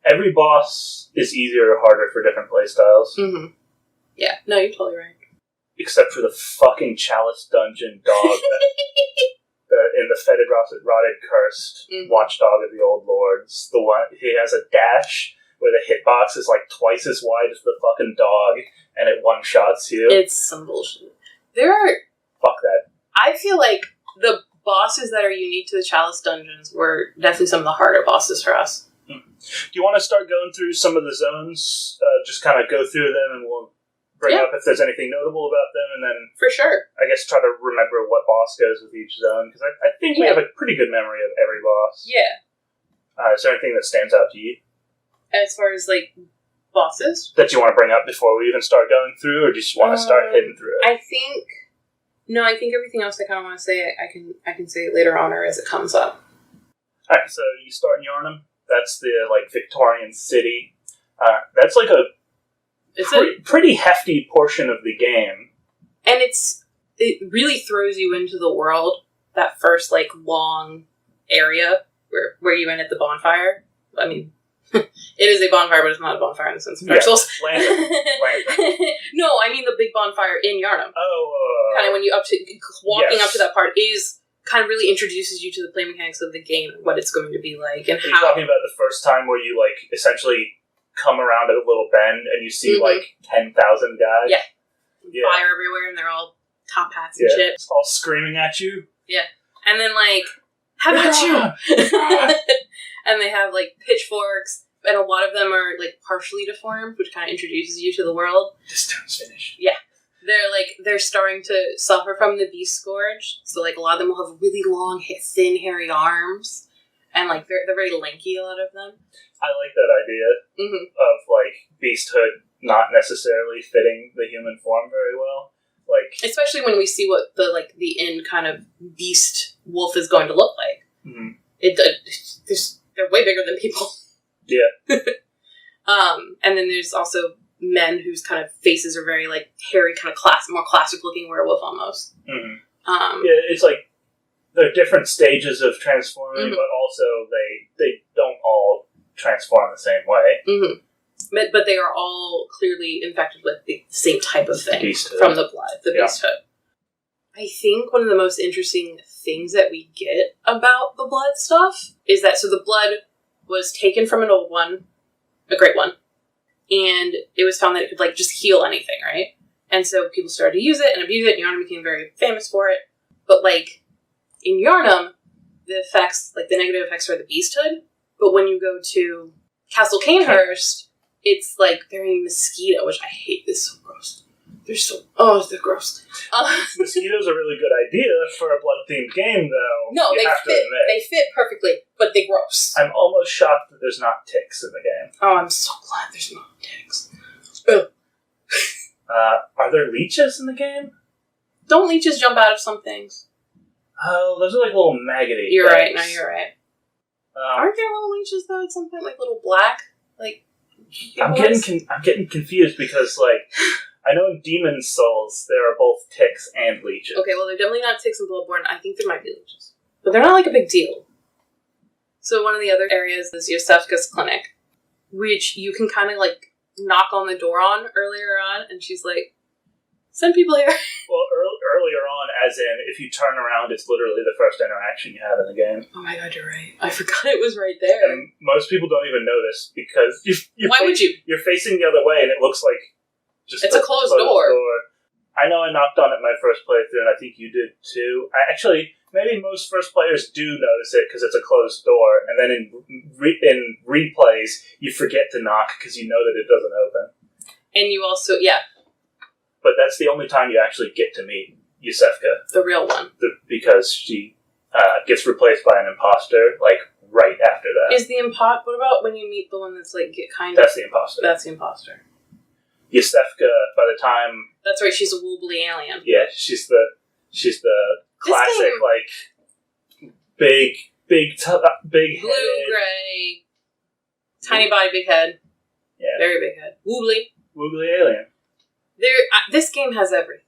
every boss is easier or harder for different playstyles. Mm-hmm. Yeah, no, you're totally right. Except for the fucking Chalice Dungeon dog in the fetid, rotted, cursed watchdog of the Old Lords. The one, he has a dash where the hitbox is like twice as wide as the fucking dog, and it one-shots you. It's some bullshit. Fuck that. I feel like the bosses that are unique to the Chalice Dungeons were definitely some of the harder bosses for us. Do you want to start going through some of the zones? Just kind of go through them, and we'll bring up if there's anything notable about them, and then for sure, I guess try to remember what boss goes with each zone, because I think we have a pretty good memory of every boss. Yeah. Is there anything that stands out to you? As far as like bosses that you want to bring up before we even start going through, or do you just want to start hitting through it? I think everything else I kind of want to say I can say later on or as it comes up. All right, so you start in Yharnam. That's the Victorian city. That's like a pretty hefty portion of the game, and it really throws you into the world. That first long area where you end at the bonfire. I mean, it is a bonfire, but it's not a bonfire in the sense of Dark Souls. No, I mean the big bonfire in Yharnam. Oh, kind of when you walking up to that part is kind of really introduces you to the play mechanics of the game and what it's going to be like, and Are you talking about the first time where you essentially come around a little bend and you see 10,000 guys? Yeah, fire everywhere, and they're all top hats and shit, all screaming at you. Yeah, and then how about you? And they have pitchforks, and a lot of them are partially deformed, which kind of introduces you to the world. This town's finished. Yeah. They're starting to suffer from the beast scourge, so a lot of them will have really long, thin, hairy arms, and they're very lanky. A lot of them. I like that idea of beasthood not necessarily fitting the human form very well. Especially when we see what the end kind of beast wolf is going to look like. Mm-hmm. They're way bigger than people. Yeah. And then there's also men whose kind of faces are very hairy, kind of more classic looking werewolf almost. Mm-hmm. It's there are different stages of transforming, but also they don't all transform the same way. Mm-hmm. But they are all clearly infected with the same type of thing from the blood, the beasthood. I think one of the most interesting things that we get about the blood stuff is that, so the blood was taken from an old one, a great one, and it was found that it could just heal anything, right? And so people started to use it and abuse it, and Yharnam became very famous for it. But in Yharnam, the effects, the negative effects are the beasthood, but when you go to Castle Canehurst, it's very mosquito, which I hate. This so gross. They're gross. Mosquitoes are a really good idea for a blood-themed game, though. No, they fit perfectly, but they're gross. I'm almost shocked that there's not ticks in the game. Oh, I'm so glad there's not ticks. Are there leeches in the game? Don't leeches jump out of some things? Oh, those are little maggoty You're things. right, no, you're right. Aren't there little leeches, though, at some point? Little black? I'm getting confused because, like, I know in Demon Souls there are both ticks and leeches. Okay, well, they're definitely not ticks in Bloodborne. I think there might be leeches. But they're not, like, a big deal. So one of the other areas is Yosefka's clinic, which you can kind of, like, knock on the door on earlier on, and she's like, send people here. Well, earlier on, as in, if you turn around, it's literally the first interaction you have in the game. Oh my god, you're right. I forgot it was right there. And most people don't even notice because Why would you? You're facing the other way, and it looks like just it's a closed door. I know I knocked on it my first playthrough, and I think you did too. Maybe most first players do notice it because it's a closed door, and then in replays, you forget to knock because you know that it doesn't open. And you also, yeah. But that's the only time you actually get to meet Yosefka. The real one. Because she gets replaced by an imposter, like, right after that. Is the imposter... What about when you meet the one that's, like, kind of... That's the imposter. That's the imposter. Yosefka, by the time... That's right, she's a wobbly alien. Yeah, she's the classic, like, big blue, headed... gray, tiny body, big head. Yeah. Very big head. Wobbly. Wobbly alien. This game has everything.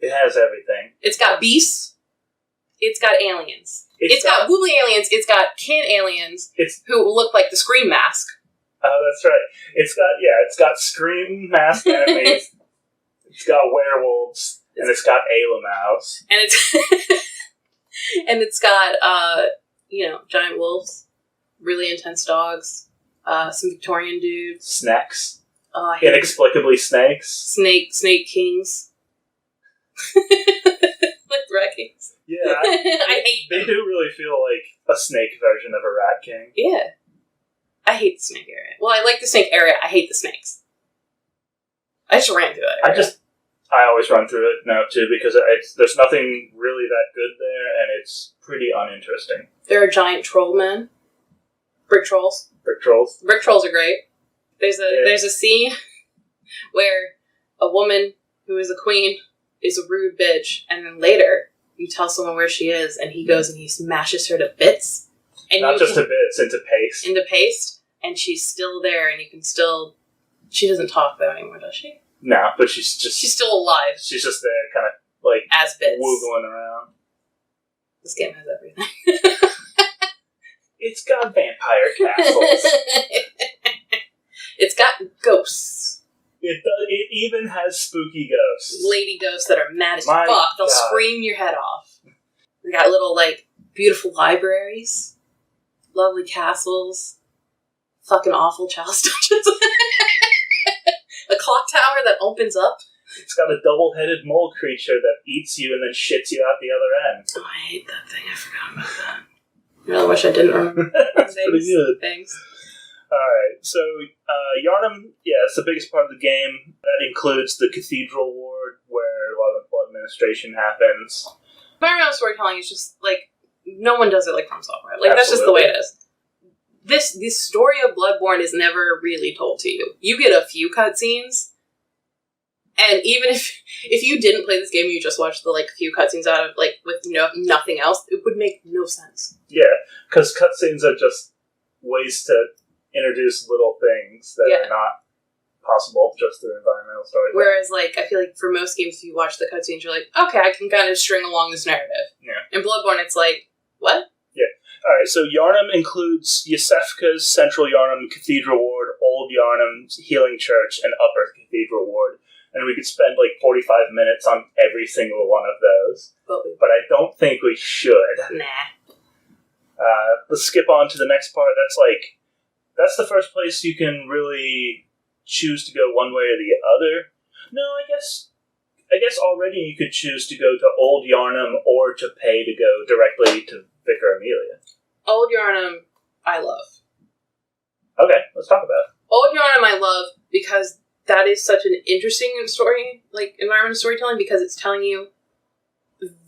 It has everything. It's got beasts. It's got aliens. It's got wobbly aliens. It's got kin aliens who look like the Scream mask. Oh, that's right. It's got Scream mask enemies. It's got werewolves. And it's got Alamouse. And it's got giant wolves, really intense dogs, some Victorian dudes. Snacks. Inexplicably snakes. Snake kings. Like rat kings. Yeah. I hate them. They do really feel like a snake version of a rat king. Yeah. I hate the snake area. Well, I like the snake area. I hate the snakes. I just ran through that area. I always run through it now, too, because there's nothing really that good there, and it's pretty uninteresting. There are giant troll men. Brick trolls. Brick trolls. Brick trolls are great. There's a scene where a woman who is a queen is a rude bitch, and then later you tell someone where she is, and he goes and he smashes her to bits. And Not just to bits, into paste. Into paste, and she's still there, and you can still... She doesn't talk, though, anymore, does she? No, but she's still alive. She's just there, kind of, like... As bits. Woogling around. This game has everything. It's got vampire castles. It's got ghosts. It even has spooky ghosts. Lady ghosts that are mad as fuck. They'll scream your head off. We got little, like, beautiful libraries. Lovely castles. Fucking awful chalice dungeons. A clock tower that opens up. It's got a double-headed mole creature that eats you and then shits you out the other end. Oh, I hate that thing. I forgot about that. I really wish I didn't remember. That's pretty good. Thanks. Alright, so Yharnam, it's the biggest part of the game. That includes the Cathedral Ward, where a lot of blood administration happens. Environmental storytelling is just, like, no one does it like From Software. Like, that's just the way it is. This story of Bloodborne is never really told to you. You get a few cutscenes, and even if you didn't play this game and you just watched the, like, few cutscenes out of, like, with nothing else, it would make no sense. Yeah, because cutscenes are just ways to introduce little things that are not possible just through environmental storytelling. Whereas, like, I feel like for most games, if you watch the cutscenes, you're like, okay, I can kind of string along this narrative. Yeah. In Bloodborne, it's like, what? Yeah. Alright, so Yharnam includes Yosefka's Central Yharnam Cathedral Ward, Old Yharnam's Healing Church, and Upper Cathedral Ward. And we could spend like 45 minutes on every single one of those. But I don't think we should. Nah. Let's skip on to the next part. That's the first place you can really choose to go one way or the other. No, I guess already you could choose to go to Old Yharnam or to pay to go directly to Vicar Amelia. Old Yharnam, I love. Okay, let's talk about it. Old Yharnam I love because that is such an interesting story, like, environmental storytelling, because it's telling you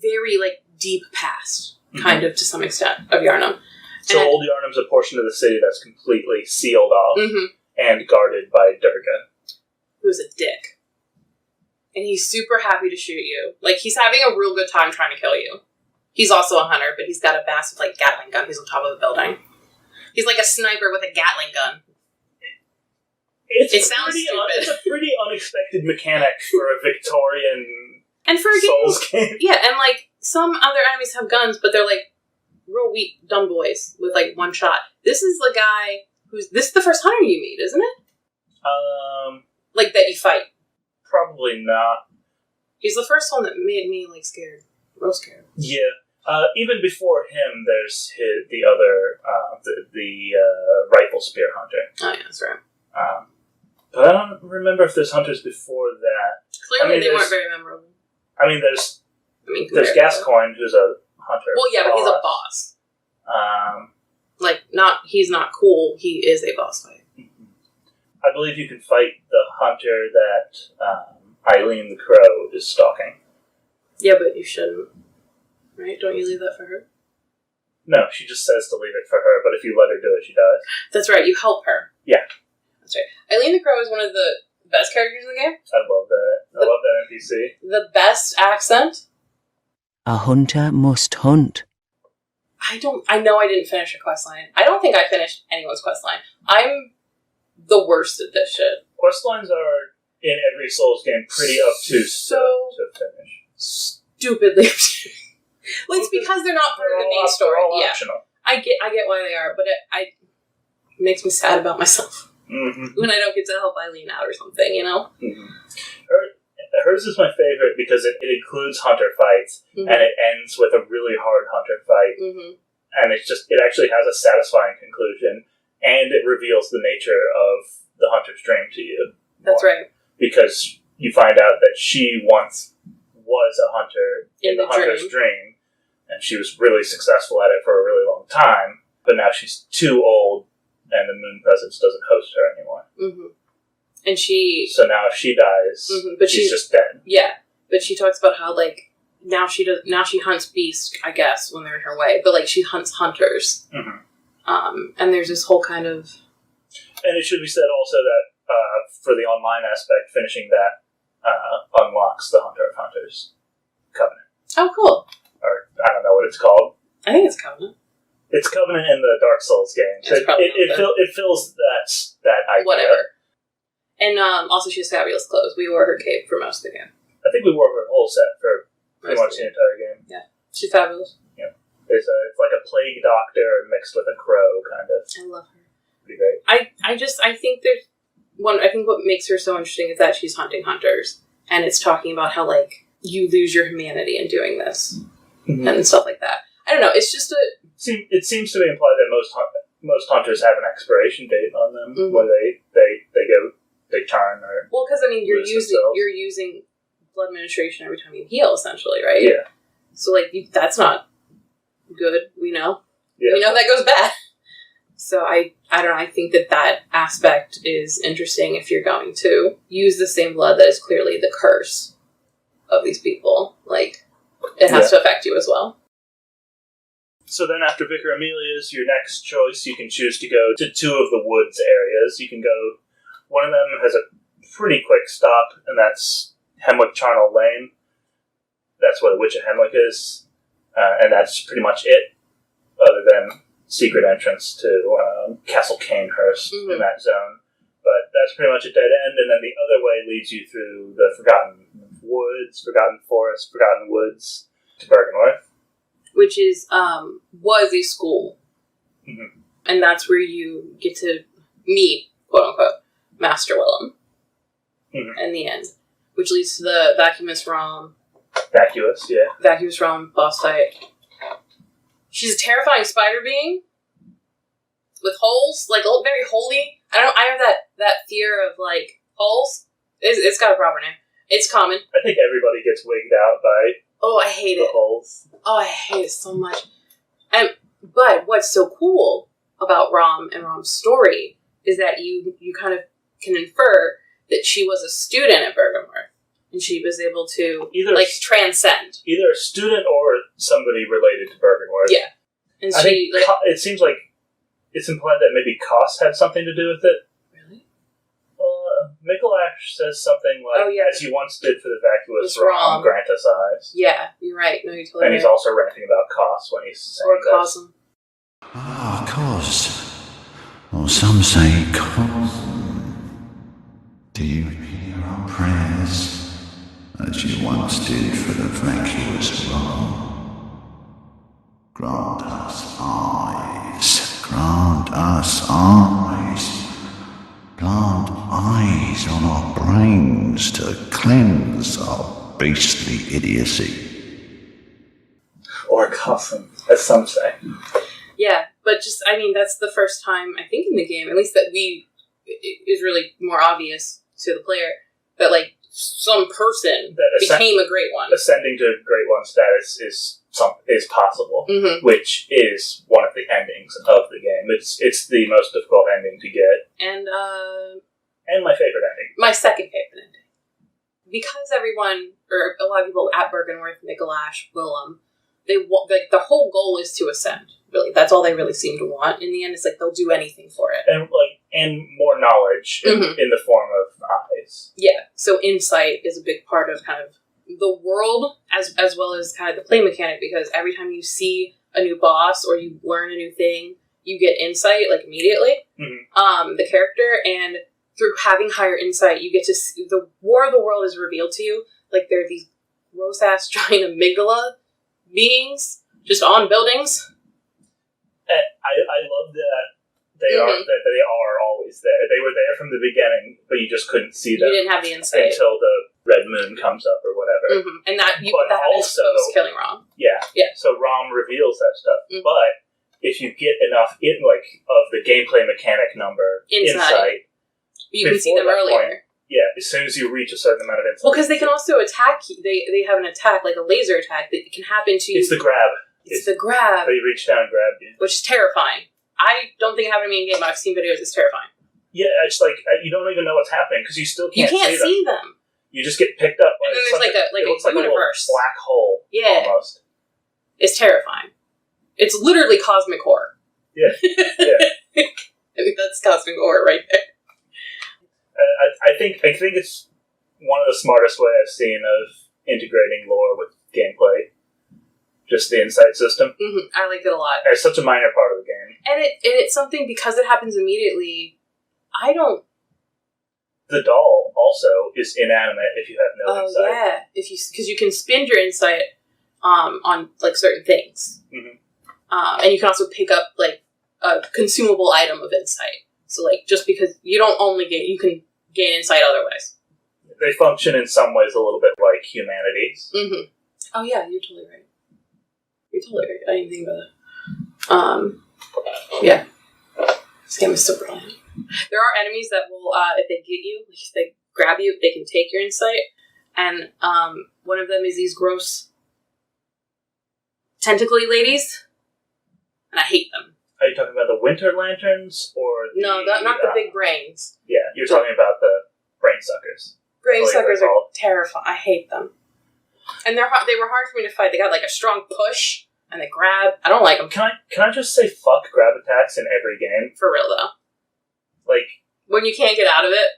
very, like, deep past, kind of, to some extent, of Yharnam. So Old Yharnam's a portion of the city that's completely sealed off and guarded by Durga. Who's a dick. And he's super happy to shoot you. Like, he's having a real good time trying to kill you. He's also a hunter, but he's got a massive, like, Gatling gun. He's on top of the building. He's like a sniper with a Gatling gun. It sounds stupid. It's a pretty unexpected mechanic for a Victorian and for a Souls game. Yeah, and like some other enemies have guns, but they're like real weak, dumb boys with like one shot. This is the guy this is the first hunter you meet, isn't it? Like that you fight. Probably not. He's the first one that made me like scared, real scared. Yeah. Even before him, there's the other the rifle spear hunter. Oh yeah, that's right. But I don't remember if there's hunters before that. Clearly, they weren't very memorable. There's Gascoigne, who's a hunter. Well, yeah, but he's a boss. He's not cool. He is a boss fight. I believe you can fight the hunter that Eileen the Crow is stalking. Yeah, but you shouldn't. Right? Don't you leave that for her? No, she just says to leave it for her, but if you let her do it, she does. That's right, you help her. Yeah. That's right. Eileen the Crow is one of the best characters in the game. I love that. I love that NPC. The best accent. A hunter must hunt. I know I didn't finish a questline. I don't think I finished anyone's questline. I'm the worst at this shit. Questlines are, in every Souls game, pretty obtuse to finish. Stupidly obtuse. Well, it's because they're not part of the main story. Yeah, optional. I get why they are, but it makes me sad about myself when I don't get to help Eileen out or something, you know. Hers is my favorite because it includes hunter fights and it ends with a really hard hunter fight, and it actually has a satisfying conclusion, and it reveals the nature of the hunter's dream to you. That's right, because you find out that she once was a hunter in the hunter's dream. And she was really successful at it for a really long time, but now she's too old, and the Moon Presence doesn't host her anymore. And so now if she dies, but she's just dead. Yeah, but she talks about how like now she hunts beasts, I guess, when they're in her way, but like she hunts hunters. And there's this whole kind of. And it should be said also that for the online aspect, finishing that unlocks the Hunter of Hunters Covenant. Oh, cool. Or I don't know what it's called. I think it's Covenant. It's Covenant in the Dark Souls games. It fills that idea. Whatever. And also she has fabulous clothes. We wore her cape for most of the game. I think we wore her whole set for pretty much the entire game. Yeah. She's fabulous. Yeah. It's like a plague doctor mixed with a crow, kind of. I love her. Pretty great. I think I think what makes her so interesting is that she's hunting hunters. And it's talking about how, like, you lose your humanity in doing this. And stuff like that. I don't know. It's just it seems to imply that most hunters have an expiration date on them, where they turn or because I mean you're using blood administration every time you heal, essentially, right? Yeah. So like that's not good. We know. Yeah. We know that goes bad. So I don't know. I think that aspect is interesting if you're going to use the same blood that is clearly the curse of these people. Like. It has to affect you as well. So then after Vicar Amelia's, your next choice, you can choose to go to two of the woods areas. You can go, one of them has a pretty quick stop, and that's Hemwick Charnel Lane. That's where the Witch of Hemwick is. And that's pretty much it, other than secret entrance to Castle Canehurst in that zone. But that's pretty much a dead end, and then the other way leads you through the Forgotten Woods, Forgotten Forest, Forgotten Woods to Bergenworth. Which is, was a school. And that's where you get to meet, quote unquote, Master Willem in the end. Which leads to the Vacuous Rom. Vacuous Rom boss fight. She's a terrifying spider being with holes, like very holy. I have that fear of like holes. It's got a proper name. It's common. I think everybody gets wigged out by. Oh, I hate it. Holes. Oh, I hate it so much. But what's so cool about Rom and Rom's story is that you kind of can infer that she was a student at Bergenworth, and she was able to transcend. Either a student or somebody related to Bergenworth. Yeah, and it seems like it's implied that maybe Koss had something to do with it. Really? Michelash says something like, as you once did for the Vacuous Rom, grant us eyes. Yeah, you're right. No, you're totally And he's also ranting about Koss when he's saying this. Or Cosm. Koss. Or some say Cosm. as you once did for the vacuous Rome. Grant us eyes, grant us eyes, plant eyes on our brains to cleanse our beastly idiocy. Or coffin, as some say. Yeah, but just, I mean, that's the first time, I think, in the game, at least that it is really more obvious to the player, that, like, some person became a Great One. Ascending to Great One status is possible, which is one of the endings of the game. It's the most difficult ending to get. And my favorite ending. My second favorite ending. Because everyone, or a lot of people at Bergenworth, Micolash, Willem, the whole goal is to ascend. Really, that's all they really seem to want. In the end, it's like they'll do anything for it, and more knowledge in the form of eyes. Yeah, so insight is a big part of kind of the world as well as kind of the play mechanic, because every time you see a new boss or you learn a new thing, you get insight like immediately. The character, and through having higher insight, you get to see the war of the world is revealed to you. Like there are these gross ass giant amygdala beings just on buildings. And I love that they are always there. They were there from the beginning, but you just couldn't see them. You didn't have the insight until the red moon comes up or whatever. And that also is killing Rom. Yeah. So Rom reveals that stuff. But if you get enough of the gameplay mechanic number insight, you can see them earlier. As soon as you reach a certain amount of insight. Well, because they can also attack. They have an attack, like a laser attack, that can happen to you. It's the grab. It's the grab. They reach down and grab you. Which is terrifying. I don't think it happened to me in game, but I've seen videos. It's terrifying. Yeah, it's like you don't even know what's happening because you still can't see them. You just get picked up by and then there's like a universe. Like a little black hole. Yeah. Almost. It's terrifying. It's literally cosmic horror. Yeah. I think that's cosmic horror right there. I think it's one of the smartest way I've seen of integrating lore with gameplay. Just the insight system. I like it a lot. It's such a minor part of the game. And it's something, because it happens immediately, I don't... The doll also is inanimate if you have no insight. Oh, yeah. Because you can spend your insight on, like, certain things. And you can also pick up, like, a consumable item of insight. So, like, just because you don't only you can gain insight other ways. They function in some ways a little bit like humanities. Oh, yeah, you're totally right. You're totally right. I didn't think about that. Yeah. This game is so brilliant. There are enemies that will, if they get you, if they grab you, they can take your insight. And one of them is these gross tentacly ladies. And I hate them. Are you talking about the Winter Lanterns or No, not the big brains. Yeah, you're talking about the brain suckers. Brain suckers are terrifying. I hate them. And they were hard for me to fight. They got like a strong push and they grab. I don't like them. Can I just say fuck grab attacks in every game? For real though. Like when you can't get out of it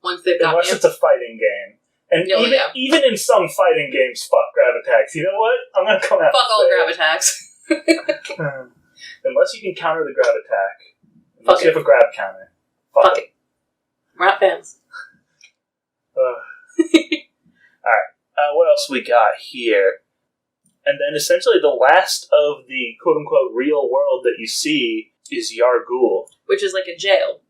once they've got unless it's a fighting game. And even in some fighting games, fuck grab attacks. You know what? I'm gonna come out. Fuck all grab attacks. Unless you can counter the grab attack. Unless you have a grab counter. Fuck it. We're not fans. Alright. What else we got here? And then essentially the last of the quote-unquote real world that you see is Yargul. Which is like a jail.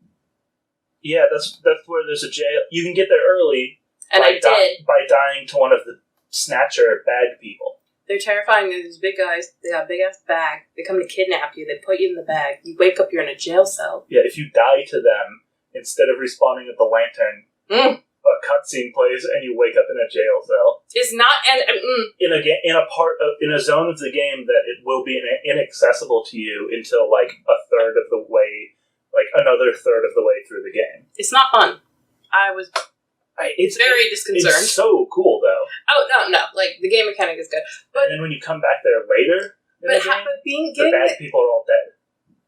Yeah, that's where there's a jail. You can get there early. And I did. By dying to one of the Snatcher bag people. They're terrifying. They're these big guys. They got a big-ass bag. They come to kidnap you. They put you in the bag. You wake up, you're in a jail cell. Yeah, if you die to them, instead of respawning at the lantern, a cutscene plays and you wake up in a jail cell. It's not in a zone of the game that it will be inaccessible to you until like another third of the way through the game. It's not fun. It's very disconcerting. It's so cool though. Oh no! Like the game mechanic is good, but and then when you come back there later, the bad people are all dead.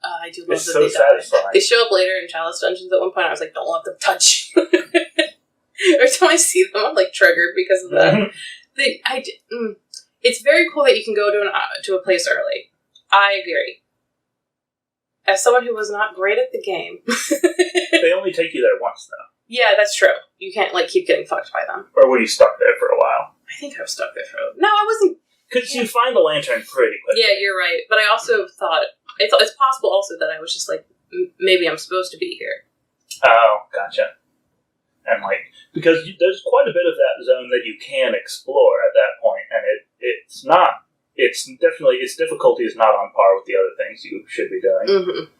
I do love that so they satisfying. Die. They show up later in Chalice Dungeons at one point. I was like, don't let them touch. Every time I see them, I'm like triggered because of that. It's very cool that you can go to a place early. I agree. As someone who was not great at the game, they only take you there once though. Yeah, that's true. You can't, like, keep getting fucked by them. Or were you stuck there for a while? I think I was stuck there for No, I wasn't. Because you find the lantern pretty quickly. Yeah, you're right. But I also thought it's possible also that I was just like, maybe I'm supposed to be here. Oh, gotcha. And, like, because there's quite a bit of that zone that you can explore at that point, and its difficulty is not on par with the other things you should be doing. Mm-hmm.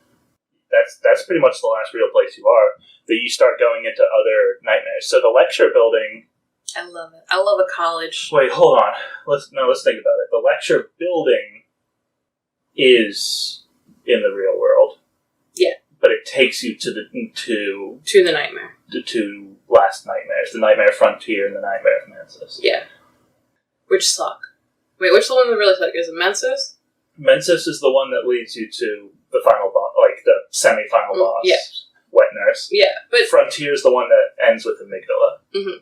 That's pretty much the last real place you are, that you start going into other nightmares. So the lecture building... I love it. I love a college. Wait, hold on. Let's think about it. The lecture building is in the real world. Yeah. But it takes you to the nightmare. The two last nightmares. The Nightmare Frontier and the Nightmare of Mensis. Yeah. Which suck. Wait, which one that really suck? Is it Mensis? Mensis is the one that leads you to the final boss, like the semi-final boss. Yeah. Wet Nurse. Yeah, but Frontier is the one that ends with Amygdala. Mm-hmm.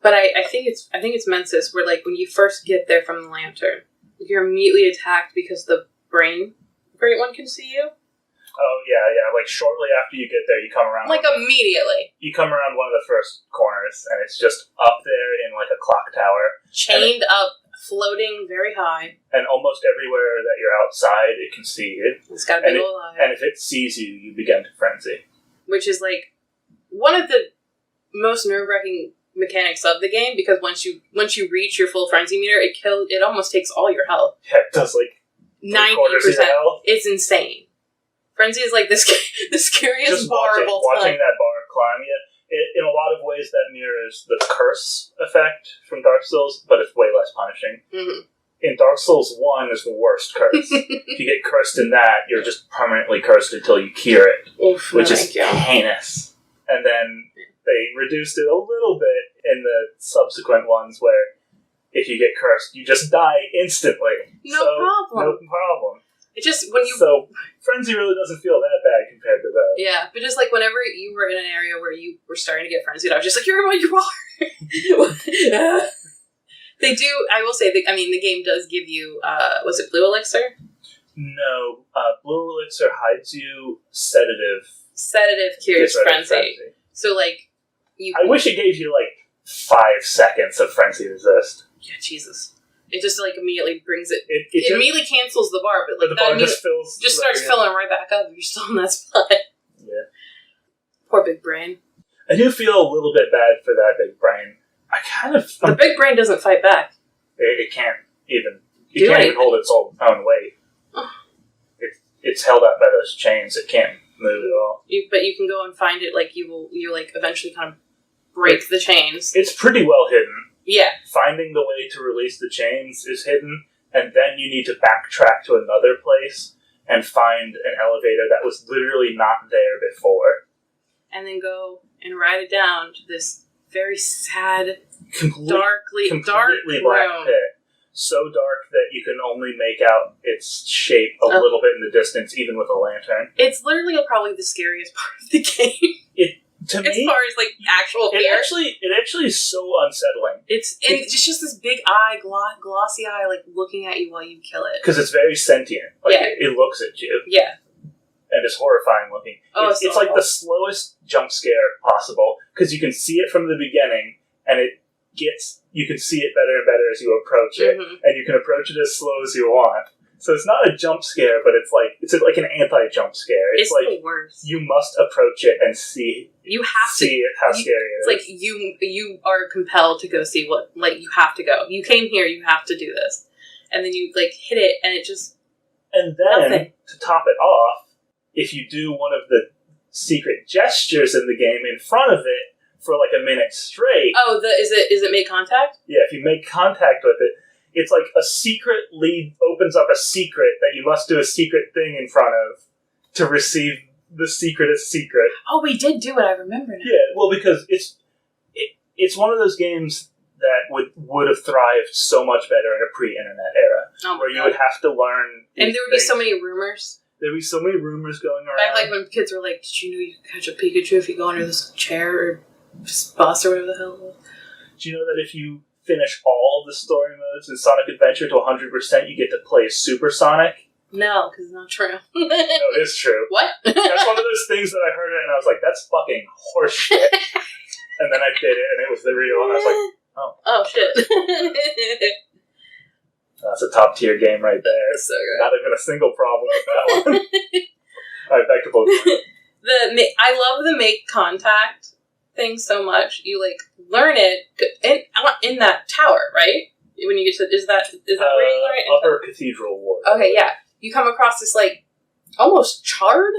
But I think it's Mensis, where, like, when you first get there from the lantern, you're immediately attacked because the Great One can see you. Oh, yeah. Like, shortly after you get there, you come around... Like, immediately. You come around one of the first corners, and it's just up there in, like, a clock tower. Chained up, floating very high. And almost everywhere that you're outside, it can see you. It's got to be alive. And if it sees you, you begin to frenzy. Which is, like, one of the most nerve-wracking mechanics of the game, because once you reach your full frenzy meter, it almost takes all your health. Yeah, it does, like, 90%. It's insane. Frenzy is like the scariest just bar of all time. Watching that bar climb you, in a lot of ways that mirrors the curse effect from Dark Souls, but it's way less punishing. Mm-hmm. In Dark Souls 1 is the worst curse. If you get cursed in that, you're just permanently cursed until you cure it, which is heinous. And then they reduced it a little bit in the subsequent ones where if you get cursed, you just die instantly. No problem. It's just when you... So, Frenzy really doesn't feel that bad compared to that. Yeah, but just like whenever you were in an area where you were starting to get frenzied, I was just like, you're what you are! They do, I will say, the game does give you, was it Blue Elixir? No, Blue Elixir hides you sedative. Sedative cures frenzy. So, like, I wish it gave you, like, 5 seconds of frenzy resist. Yeah, Jesus. It just, like, immediately brings it... It immediately cancels the bar, but, like, the bar just starts filling right back up if you're still in that spot. Yeah. Poor Big Brain. I do feel a little bit bad for that Big Brain. The Big Brain doesn't fight back. It can't even... It can't even hold its own weight. It's held up by those chains. It can't move at all. But you can go and find it, like, you eventually kind of break the chains. It's pretty well hidden. Yeah. Finding the way to release the chains is hidden, and then you need to backtrack to another place and find an elevator that was literally not there before. And then go and ride it down to this very sad, completely dark black room. pit. So dark that you can only make out its shape a little bit in the distance, even with a lantern. It's literally probably the scariest part of the game. To me, as far as, like, actual fear. It actually is so unsettling. It's just this big eye, glossy eye, like, looking at you while you kill it. Because it's very sentient. Like, it looks at you. Yeah. And it's horrifying looking. It's like the slowest jump scare possible, because you can see it from the beginning, and you can see it better and better as you approach it, and you can approach it as slow as you want. So it's not a jump scare, but it's like an anti-jump scare. It's like the worst. You must approach it and see. You have to see how scary it is. It's like you are compelled to go see what, like, you have to go. You came here, you have to do this, and then you, like, hit it, and it just. And then to top it off, if you do one of the secret gestures in the game in front of it for like a minute straight. Oh, is it make contact? Yeah, if you make contact with it. It's like a secret lead opens up a secret that you must do a secret thing in front of to receive the secretest secret. Oh, we did do it. I remember now. Yeah, well, because it's one of those games that would have thrived so much better in a pre-internet era, where you would have to learn. And there would be so many rumors. There'd be so many rumors going around. Back, like, when kids were like, "Did you know you could catch a Pikachu if you go under this chair or bus or whatever the hell it was?" Do you know that if you finish all the story modes in Sonic Adventure to 100%, you get to play Super Sonic? No, because it's not true. No, it is true. What? That's one of those things that I heard it and I was like, that's fucking horseshit. And then I did it, and it was the real, and I was like, oh shit. that's a top tier game right there. So good. Not even a single problem with that one. Alright, back to Bloodborne. I love the make contact thing so much. You like learn it in that tower, right? When you get to is that where you learn it? Upper Cathedral Ward. Okay, yeah. You come across this like almost charred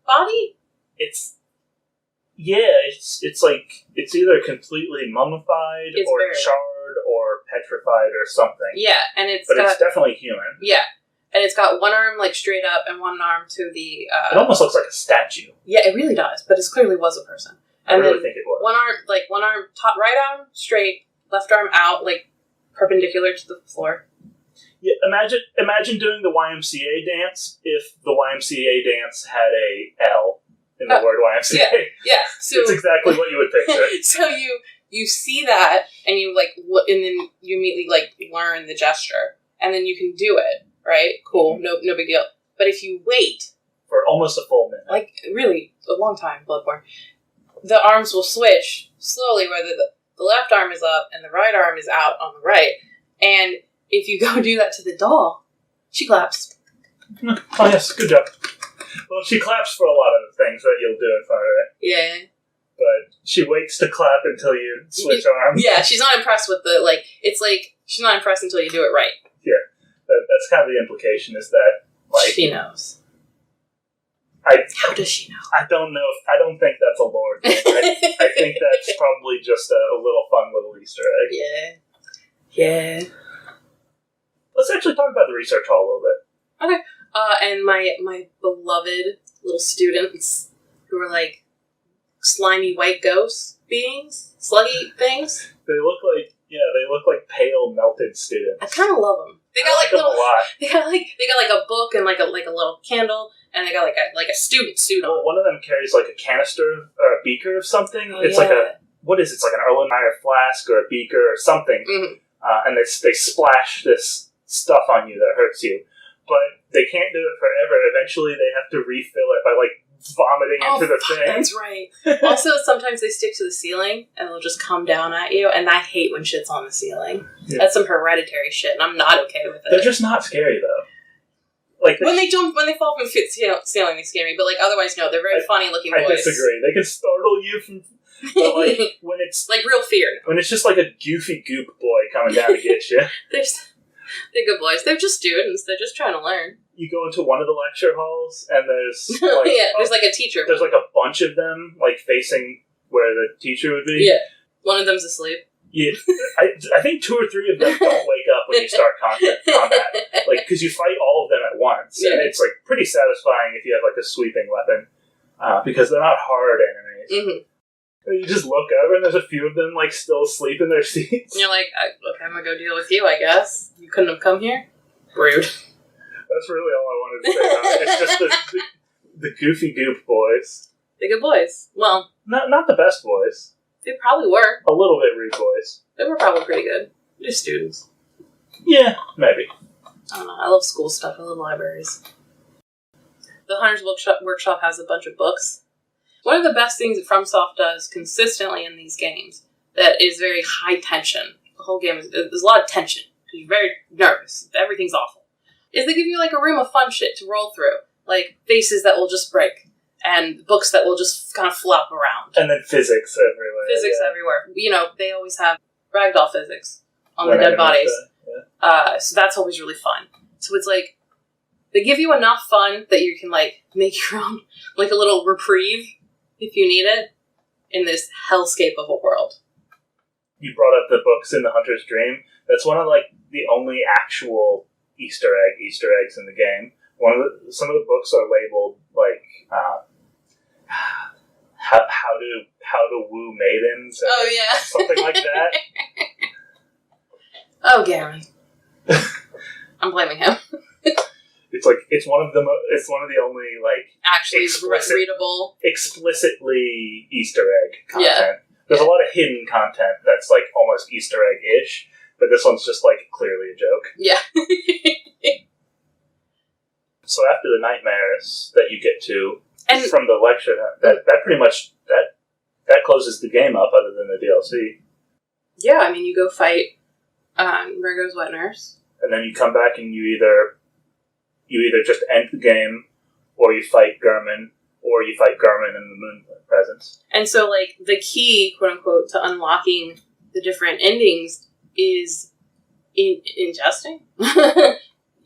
body. It's like it's either completely mummified or charred or petrified or something. Yeah, and it's definitely human. Yeah. And it's got one arm like straight up and one arm to the it almost looks like a statue. Yeah, it really does, but it clearly was a person. And I really think it was. One arm top right arm straight, left arm out, like perpendicular to the floor. Yeah, imagine doing the YMCA dance if the YMCA dance had a L in the word YMCA. Yeah. So it's exactly what you would picture. So you see that and you like and then you immediately like learn the gesture and then you can do it, right? Cool, no big deal. But if you wait for almost a full minute, like really a long time, Bloodborne, the arms will switch slowly, whether the left arm is up and the right arm is out on the right. And if you go do that to the doll, she claps. Oh yes, good job. Well, she claps for a lot of things that you'll do in front of her. Yeah. But she waits to clap until you switch arms. Yeah, she's not impressed with it's like, she's not impressed until you do it right. Yeah. That's kind of the implication is that, like... She knows. How does she know? I don't know. I don't think that's a lore thing. I think that's probably just a little fun little Easter egg. Yeah. Let's actually talk about the research hall a little bit. Okay. And my beloved little students who are like slimy white ghost beings, sluggy things. They look like pale melted students. I kind of love them. They got like them a lot. They got like a book and like a little candle, and they got like a student suit on. Well, one of them carries like a canister or a beaker of something. Oh, it's like what is it? It's like an Erlenmeyer flask or a beaker or something. Mm-hmm. And they splash this stuff on you that hurts you. But they can't do it forever. Eventually they have to refill it by like vomiting into the thing. That's right. Also, sometimes they stick to the ceiling and they'll just come down at you, and I hate when shit's on the ceiling. Yeah. That's some hereditary shit, and I'm not okay with it. They're just not scary though. Like when they fall from the ceiling, they scare me. But like otherwise, no, they're very funny looking boys. I disagree. They can startle you from. But like when it's like real fear. When it's just like a goofy goop boy coming down to get you. They're good boys. They're just students. They're just trying to learn. You go into one of the lecture halls, and there's like, there's like a teacher. There's like a bunch of them, like facing where the teacher would be. Yeah, one of them's asleep. Yeah, I think 2 or 3 of them don't wake up when you start combat, like because you fight all of them at once, and it's like pretty satisfying if you have like a sweeping weapon, because they're not hard enemies. Mm-hmm. You just look over and there's a few of them like still asleep in their seats. And you're like, okay, I'm gonna go deal with you, I guess. You couldn't have come here? Rude. That's really all I wanted to say about it. It's just the goofy goop boys. The good boys. Well, not the best boys. They probably were. A little bit rude boys. They were probably pretty good. They're students. Yeah, maybe. I don't know. I love school stuff. I love libraries. The Hunter's Workshop has a bunch of books. One of the best things that FromSoft does consistently in these games that is very high tension. The whole game there's a lot of tension. You're very nervous. Everything's awful. Is they give you like a room of fun shit to roll through. Like faces that will just break. And books that will just kind of flop around. And then physics everywhere. Everywhere. You know, they always have ragdoll physics on the dead bodies. So that's always really fun. So it's like, they give you enough fun that you can like make your own, like a little reprieve if you need it in this hellscape of a world. You brought up the books in The Hunter's Dream. That's one of like the only actual Easter eggs in the game. Some of the books are labeled like how to woo maidens. Oh yeah, something like that. Oh, Garen, I'm blaming him. It's one of the only like actually readable, explicitly Easter egg content. Yeah. There's a lot of hidden content that's like almost Easter egg-ish, but this one's just like clearly a joke. Yeah. So after the nightmares that you get to from the lecture, that pretty much that closes the game up other than the DLC. Yeah, I mean, you go fight Murgo's wet nurse. And then you come back and you either just end the game, or you fight Gurman, or you fight Gurman in the Moon Presence. And so, like, the key, quote unquote, to unlocking the different endings is ingesting.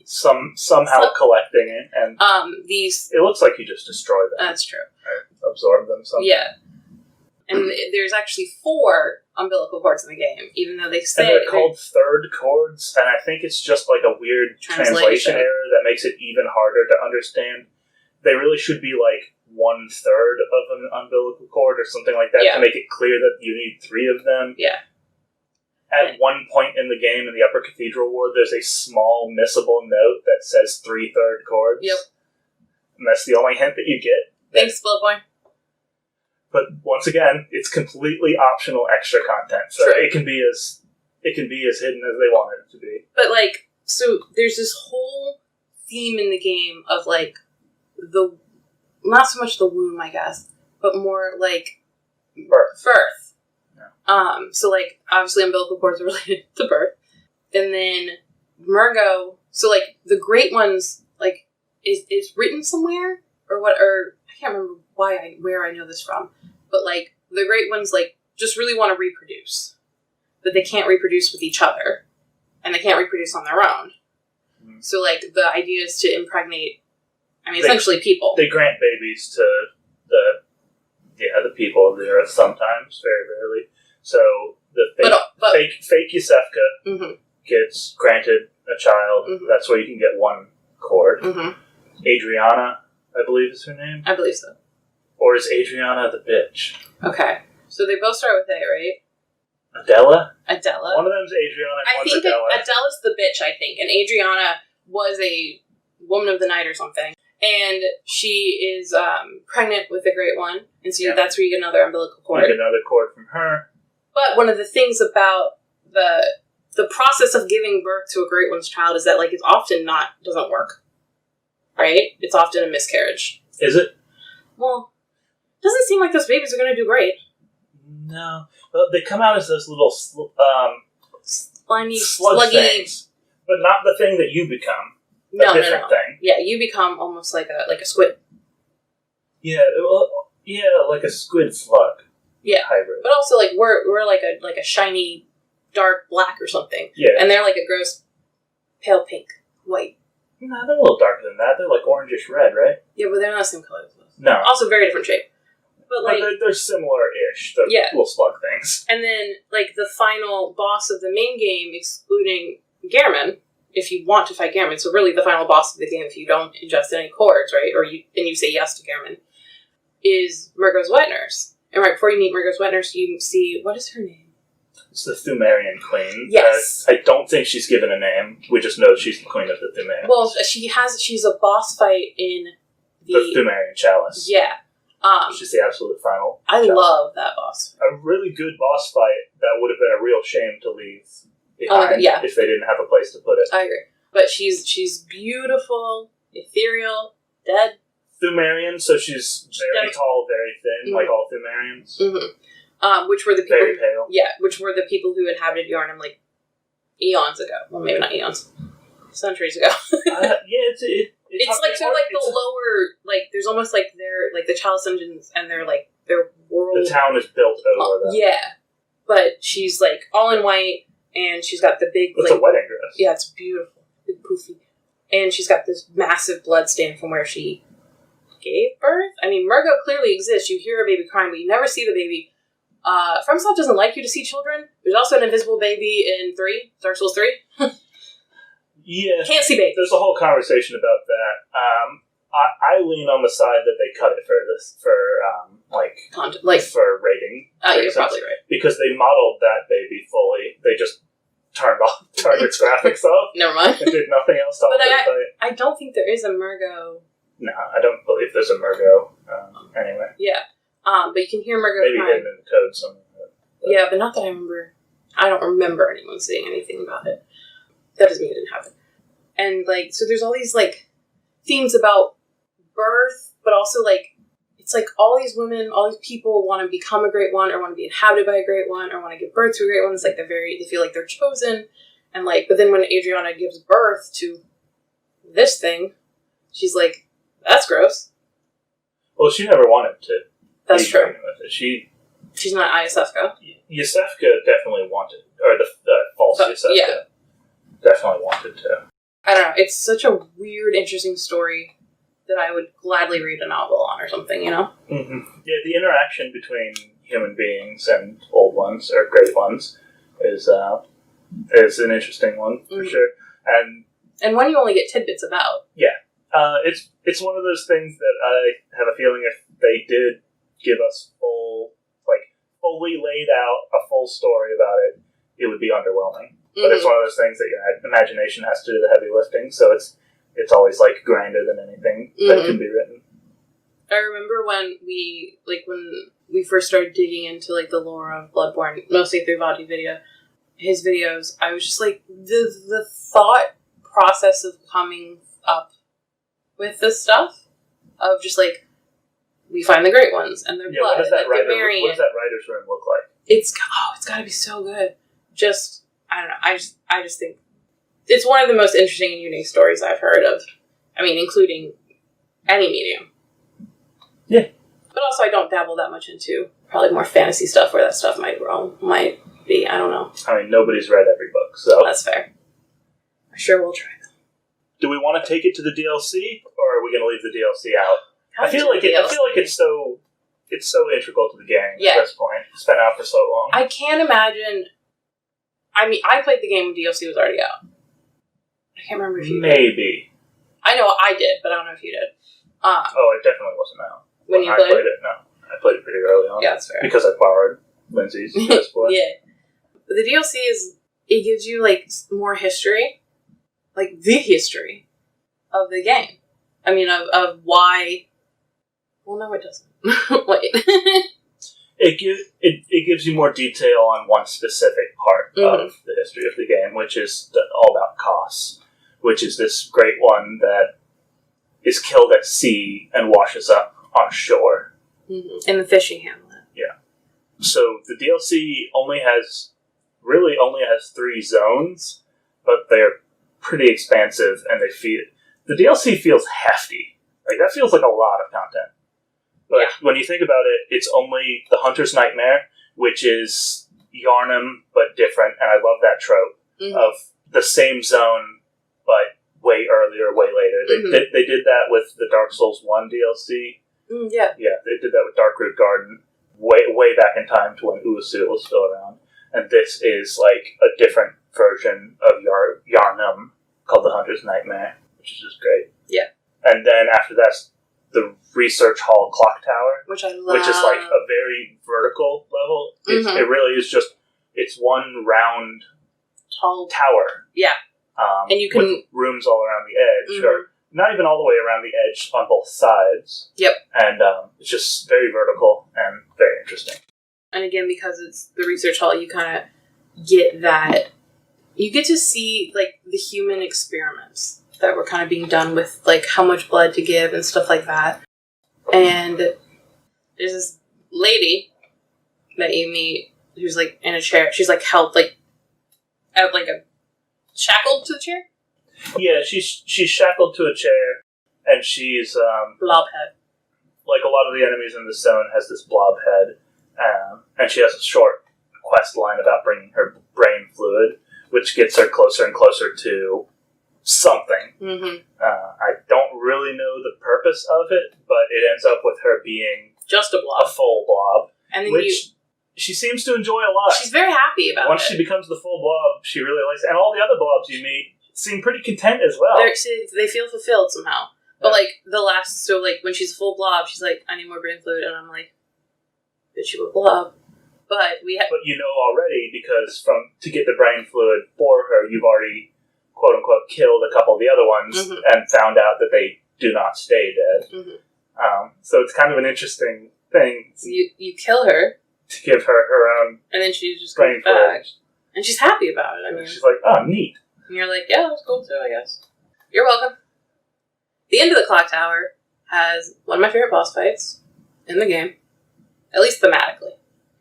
Somehow collecting it, and these. It looks like you just destroy them. That's true. Or absorb them somehow. Yeah. And there's actually 4 umbilical cords in the game, even though they say... And they're called third cords, and I think it's just like a weird translation error that makes it even harder to understand. They really should be like 1/3 of an umbilical cord or something like that to make it clear that you need 3 of them. Yeah. At one point in the game, in the Upper Cathedral Ward, there's a small missable note that says 3/3 chords. Yep. And that's the only hint that you get. Thanks, Bloodborne. But once again, it's completely optional extra content, so True. it can be as hidden as they want it to be. But, like, so there's this whole theme in the game of, like, not so much the womb, I guess, but more, like, birth. Yeah. So, like, obviously umbilical cords are related to birth. And then Murgo, so, like, the Great Ones, like, is written somewhere? Or I can't remember where I know this from. But, like, the Great Ones, like, just really want to reproduce. But they can't reproduce with each other. And they can't reproduce on their own. Mm-hmm. So, like, the idea is to impregnate, essentially people. They grant babies to the people of the Earth sometimes, very rarely. So, the fake Yusefka gets granted a child. Mm-hmm. That's where you can get 1 cord. Mm-hmm. Adriana, I believe is her name. I believe so. Or is Adriana the bitch? Okay. So they both start with A, right? Adela? One of them's Adriana and one's Adela. I think Adela's the bitch, I think. And Adriana was a woman of the night or something. And she is pregnant with the Great One. And so that's where you get another umbilical cord. You get another cord from her. But one of the things about the process of giving birth to a Great One's child is that, like, it's often doesn't work. Right? It's often a miscarriage. Is it? Well, it doesn't seem like those babies are going to do great. No. Well, they come out as those little slimy, slug things, but not the thing that you become. A different thing. Yeah, you become almost like a squid. Yeah, like a squid slug. Yeah, hybrid. But also, like, we're like a shiny, dark black or something. Yeah, and they're like a gross, pale pink, white. No, they're a little darker than that. They're like orangish red, right? Yeah, but they're not the same color as those. No. Also, very different shape. But, like, they're similar-ish. They're little slug things. And then, like, the final boss of the main game, excluding Gehrman, if you want to fight Gehrman, so really the final boss of the game, if you don't ingest any cords, right, and you say yes to Gehrman, is Murgo's wet nurse. And right before you meet Murgo's wet nurse, you see, what is her name? It's the Thumerian Queen. Yes. I don't think she's given a name. We just know she's the Queen of the Thumerians. Well, she's a boss fight in the Thumerian Chalice. Yeah. She's the absolute final. I love that boss. A really good boss fight that would have been a real shame to leave behind if they didn't have a place to put it. I agree. But she's beautiful, ethereal, dead. Thumerian, so she's very tall, very thin, like all Thumerians. Mm-hmm. Which were the people... Very pale. Yeah, which were the people who inhabited Yharnam, like, eons ago. Well, maybe not eons. Centuries ago. It's like sort of like the lower, like, there's almost like the Chalice Dungeons and their world. The town is built over them. Yeah. But she's, like, all in white, and she's got the big, it's a wedding dress. Yeah, it's beautiful. Big poofy. And she's got this massive blood stain from where she gave birth. I mean, Murgo clearly exists. You hear a baby crying, but you never see the baby. FromSoft doesn't like you to see children. There's also an invisible baby in Dark Souls 3. Yeah. Can't see babies. There's a whole conversation about that. I lean on the side that they cut it for rating. You're probably right. Because they modeled that baby fully. They just turned its graphics off. Never mind. And did nothing else to alter the fight. I don't think there is a Murgo. No, I don't believe there's a Murgo. Anyway. Yeah. But you can hear Murgo maybe crying. hidden in the code somewhere. Yeah, but not that I remember. I don't remember anyone saying anything about it. That doesn't mean it didn't happen. And, like, so there's all these, like, themes about birth, but also, like, it's like all these women, all these people want to become a great one, or want to be inhabited by a great one, or want to give birth to a great one. It's like they feel like they're chosen, and like, but then when Adriana gives birth to this thing, she's like, that's gross. Well, she never wanted to. That's true. With it. She's not Iosefka. Yusefka definitely wanted, or the false Yusefka definitely wanted to. I don't know. It's such a weird, interesting story that I would gladly read a novel on or something, you know? Mm-hmm. Yeah, the interaction between human beings and old ones, or great ones, is an interesting one, for sure. And one you only get tidbits about. Yeah. It's one of those things that I have a feeling if they did give us fully laid out a full story about it, it would be underwhelming. But it's one of those things that your imagination has to do the heavy lifting, so it's always like grander than anything that can be written. I remember when we first started digging into like the lore of Bloodborne, mostly through Vadi Video, his videos, I was just like, the thought process of coming up with this stuff, of just like, we find the great ones and their blood, what does that they're marrying. What does that writer's room look like? It's got to be so good. Just, I don't know, I just think it's one of the most interesting and unique stories I've heard of. I mean, including any medium. Yeah. But also, I don't dabble that much into probably more fantasy stuff where that stuff might be. I don't know. I mean, nobody's read every book, so that's fair. I sure will try them. Do we want to take it to the DLC, or are we going to leave the DLC out? I feel like it's so integral to the game at this point. It's been out for so long. I can't imagine. I mean, I played the game when DLC was already out. I can't remember if you Maybe. did. I know I did, but I don't know if you did. It definitely wasn't out. When you I played it, no. I played it pretty early on. Yeah, that's fair. Because I borrowed Lindsay's PS4. Yeah. But the DLC it gives you, like, more history. Like, the history of the game. I mean, of why... Well, no, it doesn't. Wait. It gives you more detail on one specific part of the history of the game, which is all about Kos, which is this great one that is killed at sea and washes up on shore. Mm-hmm. In the fishing hamlet. Yeah. So the DLC only has 3 zones, but they're pretty expansive, and the DLC feels hefty. Like, that feels like a lot of content. But when you think about it, it's only the Hunter's Nightmare, which is Yharnam, but different, and I love that trope of the same zone, but way earlier, way later. They did that with the Dark Souls 1 DLC. Yeah, they did that with Darkroot Garden way back in time to when Uasul was still around. And this is like a different version of Yharnam called the Hunter's Nightmare, which is just great. Yeah. And then after that's the Research Hall Clock Tower, which I love, which is like a very vertical level. It really is just, it's one round tall tower. Yeah. And you can... with rooms all around the edge, or not even all the way around the edge, on both sides. Yep. And it's just very vertical and very interesting. And again, because it's the Research Hall, you kind of get that... You get to see, like, the human experiments that were kind of being done with, like, how much blood to give and stuff like that. And there's this lady that you meet who's, like, in a chair. She's, like, held, like, out, like, shackled to the chair? Yeah, she's shackled to a chair, and she's, blob head. Like a lot of the enemies in the zone has this blob head, and she has a short quest line about bringing her brain fluid, which gets her closer and closer to something. I don't really know the purpose of it, but it ends up with her being just a blob, a full blob, and then which she seems to enjoy a lot. She's very happy about Once she becomes the full blob, she really likes it. And all the other blobs you meet seem pretty content as well. They feel fulfilled somehow. But, like, when she's a full blob, she's like, I need more brain fluid, and I'm like, bitch, you a blob. But you know already, because to get the brain fluid for her, you've already, quote unquote, killed a couple of the other ones and found out that they do not stay dead. So it's kind of an interesting thing. So you kill her to give her own, and then she just brain comes back, and she's happy about it. I mean, she's like, oh, neat. And you're like, yeah, that's cool too, I guess. You're welcome. The end of the clock tower has one of my favorite boss fights. in the game. At least thematically.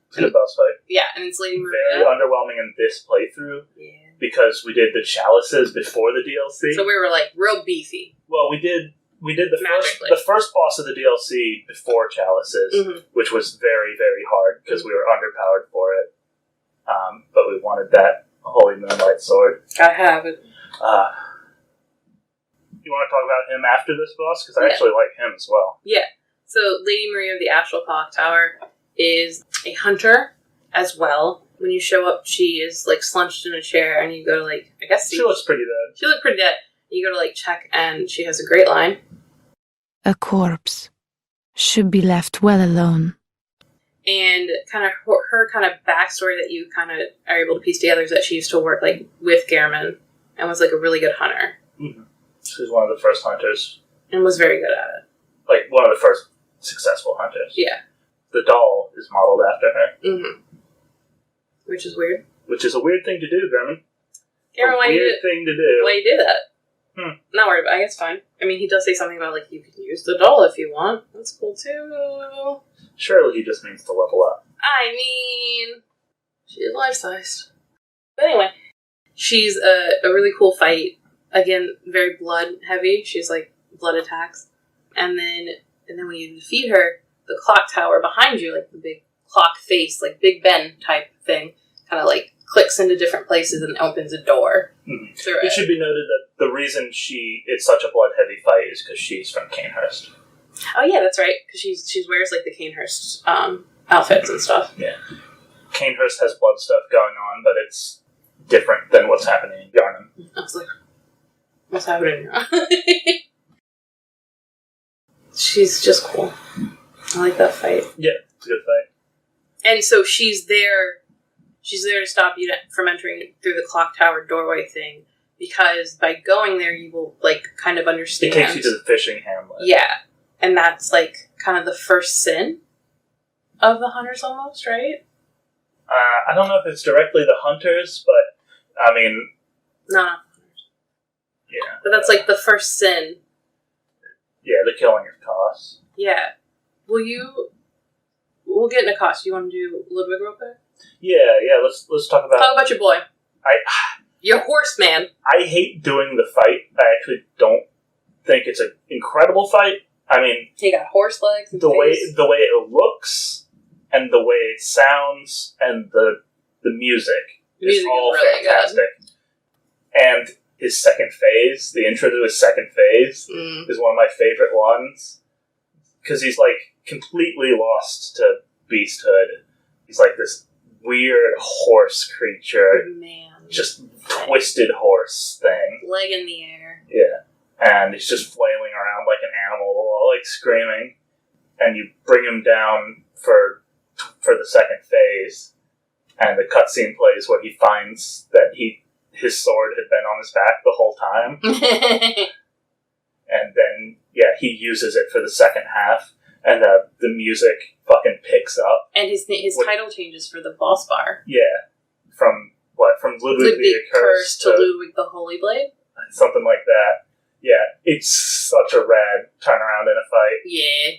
It's a good boss fight. Yeah, and it's Lady Maria. Very underwhelming in this playthrough. Yeah. Because we did the chalices before the DLC. So we were like real beefy. Well, we did the first boss of the DLC before chalices, which was very, very hard because we were underpowered for it. But we wanted that Holy Moonlight Sword. I have it. You want to talk about him after this boss? Because I actually like him as well. Yeah. So Lady Maria of the Astral Clock Tower is a hunter as well. When you show up, she is like slunched in a chair, and you go to like, I guess she looks pretty dead. She looked pretty dead. You go to like check, and she has a great line. A corpse should be left well alone. And kind of her kind of backstory that you kind of are able to piece together is that she used to work like with Gehrman and was like a really good hunter. Mm-hmm. She was one of the first hunters. And was very good at it. Like one of the first successful hunters. Yeah. The doll is modeled after her. Mm-hmm. Which is weird. Which is a weird thing to do, Gehrman. Gehrman, why you do that? Not worried about it. I guess fine. I mean, he does say something about, like, you can use the doll if you want. That's cool, too. Surely he just means to level up. I mean, she is life-sized. But anyway, she's a really cool fight. Again, very blood-heavy. She's, like, blood attacks. And then when you defeat her, the clock tower behind you, like, the big clock face, like, Big Ben type thing, kind of, like, clicks into different places and opens a door. Mm-hmm. It should be noted that the reason it's such a blood-heavy fight is because she's from Canehurst. Oh yeah, that's right. Because she wears like the Canehurst outfits and stuff. Yeah, Canehurst has blood stuff going on, but it's different than what's happening in Yarnum. I was like, what's happening here? She's just cool. I like that fight. Yeah, it's a good fight. And so she's there. She's there to stop you from entering through the clock tower doorway thing, because by going there, you will, like, kind of understand. It takes you to the fishing hamlet. Yeah. And that's, like, kind of the first sin of the hunters almost, right? I don't know if it's directly the hunters, but, I mean... No. Yeah. But that's, like, the first sin. Yeah, the killing of Koss. Yeah. We'll get into Koss. You want to do Ludwig real quick? Yeah, let's talk about... Talk about your boy. Your horseman. I hate doing the fight. I actually don't think it's an incredible fight. I mean... He got horse legs and the way it looks, and the way it sounds, and the music is all really fantastic. Good. And his second phase, the intro to his second phase, is one of my favorite ones. Because he's, like, completely lost to beasthood. He's like this weird horse creature. Man. Just twisted horse thing. Leg in the air. Yeah. And he's just flailing around like an animal while, like, screaming. And you bring him down for the second phase. And the cutscene plays where he finds that his sword had been on his back the whole time. And then, yeah, he uses it for the second half. And the music fucking picks up. And his title changes for the boss bar. Yeah. From Ludwig the Accursed to Ludwig the Holy Blade? Something like that. Yeah, it's such a rad turnaround in a fight. Yeah.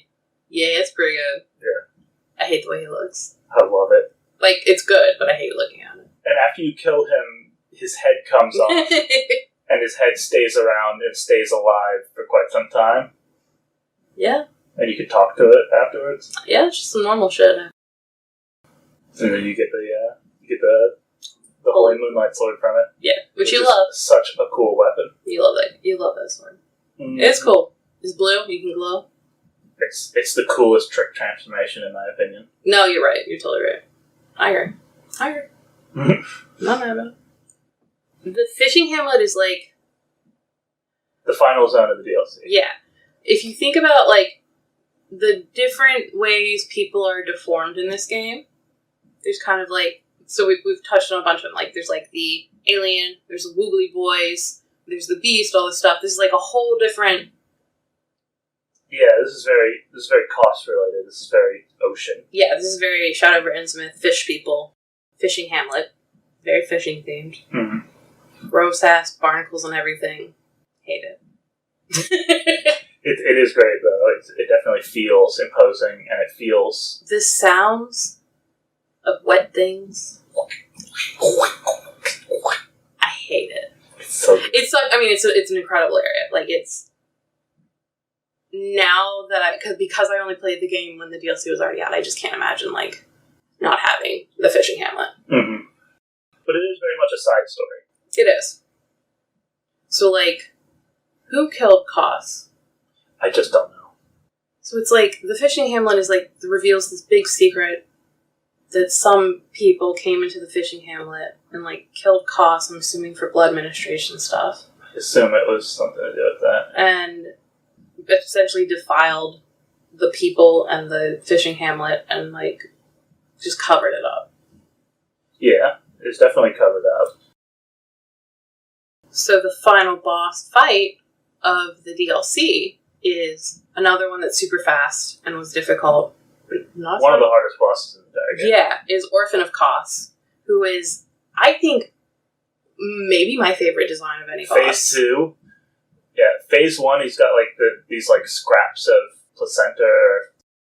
Yeah, it's pretty good. Yeah. I hate the way he looks. I love it. Like, it's good, but I hate looking at it. And after you kill him, his head comes off. And his head stays around and stays alive for quite some time. Yeah. And you can talk to it afterwards. Yeah, it's just some normal shit. And then you get the Holy Moonlight Sword from it. Yeah, which you love. Such a cool weapon. You love that. You love that sword. Mm-hmm. It's cool. It's blue. You can glow. It's the coolest trick transformation in my opinion. No, you're right. You're totally right. I agree. Not mad about it. The fishing hamlet is like the final zone of the DLC. Yeah. If you think about, like, the different ways people are deformed in this game, there's kind of, like, so we've touched on a bunch of them. Like, there's, like, the alien, there's the woogly boys, there's the beast, all this stuff. This is, like, a whole different... Yeah, this is very cost related. This is very ocean. Yeah, this is very Shadow over Innsmouth, fish people, fishing hamlet. Very fishing themed. Gross ass barnacles and everything. Hate it. It is great, though. It definitely feels imposing, and it feels... The sounds of wet things. I hate it. It's so good. It's like, I mean, it's an incredible area. Like, it's... Now that because I only played the game when the DLC was already out, I just can't imagine, like, not having the fishing hamlet. Mm-hmm. But it is very much a side story. It is. So, like, who killed Koss? I just don't know. So it's like, the fishing hamlet is like, reveals this big secret that some people came into the fishing hamlet and, like, killed Koss, I'm assuming for blood ministration stuff. I assume it was something to do with that. And essentially defiled the people and the fishing hamlet and, like, just covered it up. Yeah, it's definitely covered up. So the final boss fight of the DLC is another one that's super fast and was difficult. Not one of the hardest bosses in the entire game. Yeah, is Orphan of Koss, who is, I think, maybe my favorite design of any boss. Phase 2. Yeah, Phase 1, he's got like these like scraps of placenta.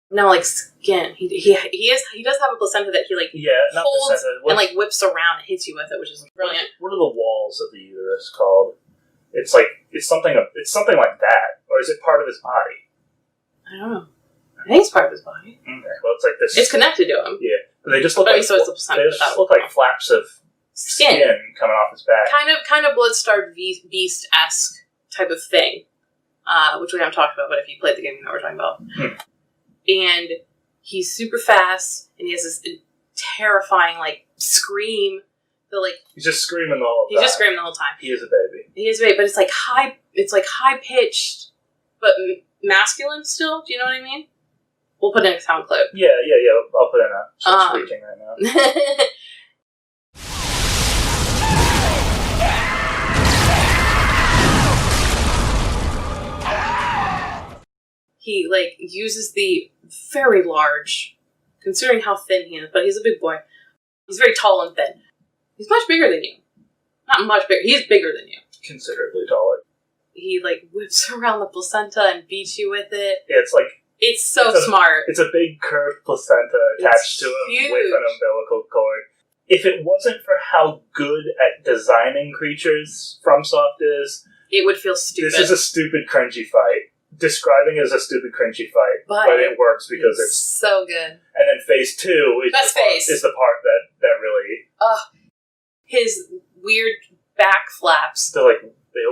No, like skin. He does have a placenta that he like not holds placenta. and like whips around and hits you with it, which is brilliant. What are the walls of the uterus called? It's something like that, or is it part of his body? I don't know. I think it's part of his body. Okay, well, it's like this. It's connected to him. Yeah, but they just look But I like mean, so it's the placenta. they just look like flaps of skin coming off his back. Kind of Bloodstarved Beast-esque type of thing, which we haven't talked about. But if you played the game, you know what we're talking about. And he's super fast, and he has this terrifying like scream. That like he's just screaming the whole time. He's just screaming the whole time. He is a baby. He is a baby, but it's like high. It's like high pitched, but masculine still. Do you know what I mean? We'll put in a sound clip. Yeah. I'll put in some screeching right now. He like uses the very large, considering how thin he is, but he's a big boy. He's very tall and thin. He's much bigger than you. Not much bigger. He's bigger than you. Considerably taller. He like whips around the placenta and beats you with it. Yeah, it's so smart. It's a big curved placenta attached to him with an umbilical cord. If it wasn't for how good at designing creatures FromSoft is, it would feel stupid. This is a stupid, cringy fight. Describing it as a stupid, cringy fight, but it works because it's so good. And then Phase 2 is the part that really... his weird back flaps. They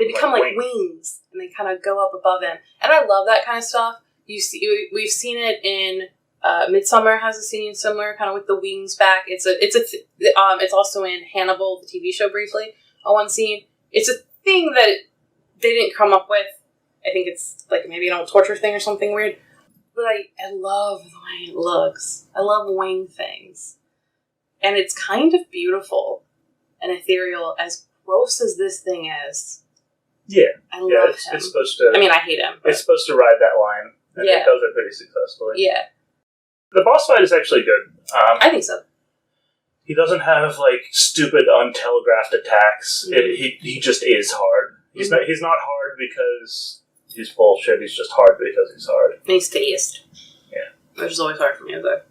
become like wings, and they kind of go up above him. And I love that kind of stuff. We've seen it in Midsummer has a scene similar, kind of with the wings back. It's also in Hannibal, the TV show, briefly. One scene. It's a thing that they didn't come up with. I think it's like maybe an old torture thing or something weird. But I love the way it looks. I love wing things. And it's kind of beautiful and ethereal, as gross as this thing is. Yeah. I love him. It's supposed to... I mean, I hate him. But... It's supposed to ride that line. And it does it pretty successfully. Yeah. The boss fight is actually good. I think so. He doesn't have, like, stupid, untelegraphed attacks. Mm-hmm. He just is hard. He's not hard because... He's bullshit. He's just hard because he's hard. And he's phased. Yeah. Which is always hard for me, as I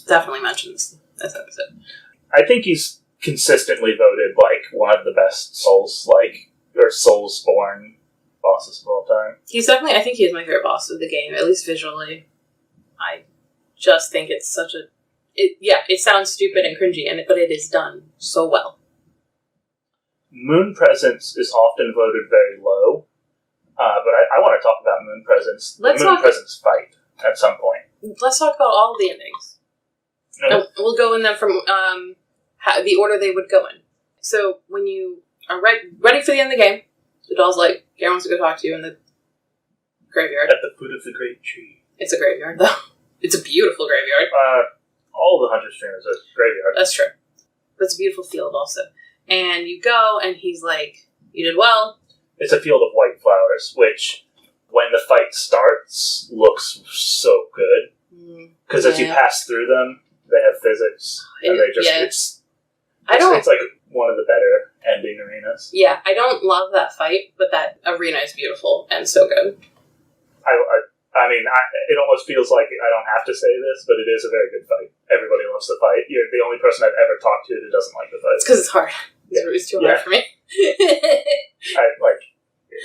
definitely mentioned this episode. I think he's consistently voted, like, one of the best Soulsborne bosses of all time. I think he is my favorite boss of the game, at least visually. I just think it's such a... It sounds stupid and cringy, but it is done so well. Moon Presence is often voted very low. But I want to talk about Moon Presence. Presence fight at some point. Let's talk about all the endings. No. We'll go in them from the order they would go in. So when you are ready for the end of the game, the doll's like, Garen wants to go talk to you in the graveyard. At the foot of the great tree. It's a graveyard, though. It's a beautiful graveyard. All the Hunter Streamers are graveyard. That's true. But it's a beautiful field also. And you go, and he's like, you did well. It's a field of white flowers, which, when the fight starts, looks so good. Because as you pass through them, they have physics. And they just... It's like one of the better ending arenas. Yeah, I don't love that fight, but that arena is beautiful and so good. It almost feels like I don't have to say this, but it is a very good fight. Everybody loves the fight. You're the only person I've ever talked to who doesn't like the fight. It's because it's hard. It's too hard for me.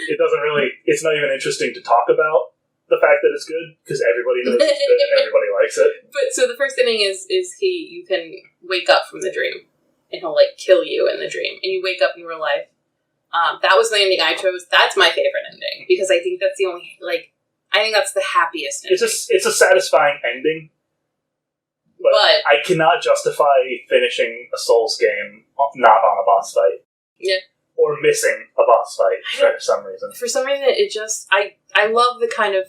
It doesn't really. It's not even interesting to talk about the fact that it's good because everybody knows it's good and everybody likes it. But so the first ending is you can wake up from the dream and he'll like kill you in the dream and you wake up in real life. That was the ending I chose. That's my favorite ending because I think that's the only I think that's the happiest ending. It's a satisfying ending, but I cannot justify finishing a Souls game not on a boss fight. Yeah. Or missing a boss fight for some reason. For some reason, it just I love the kind of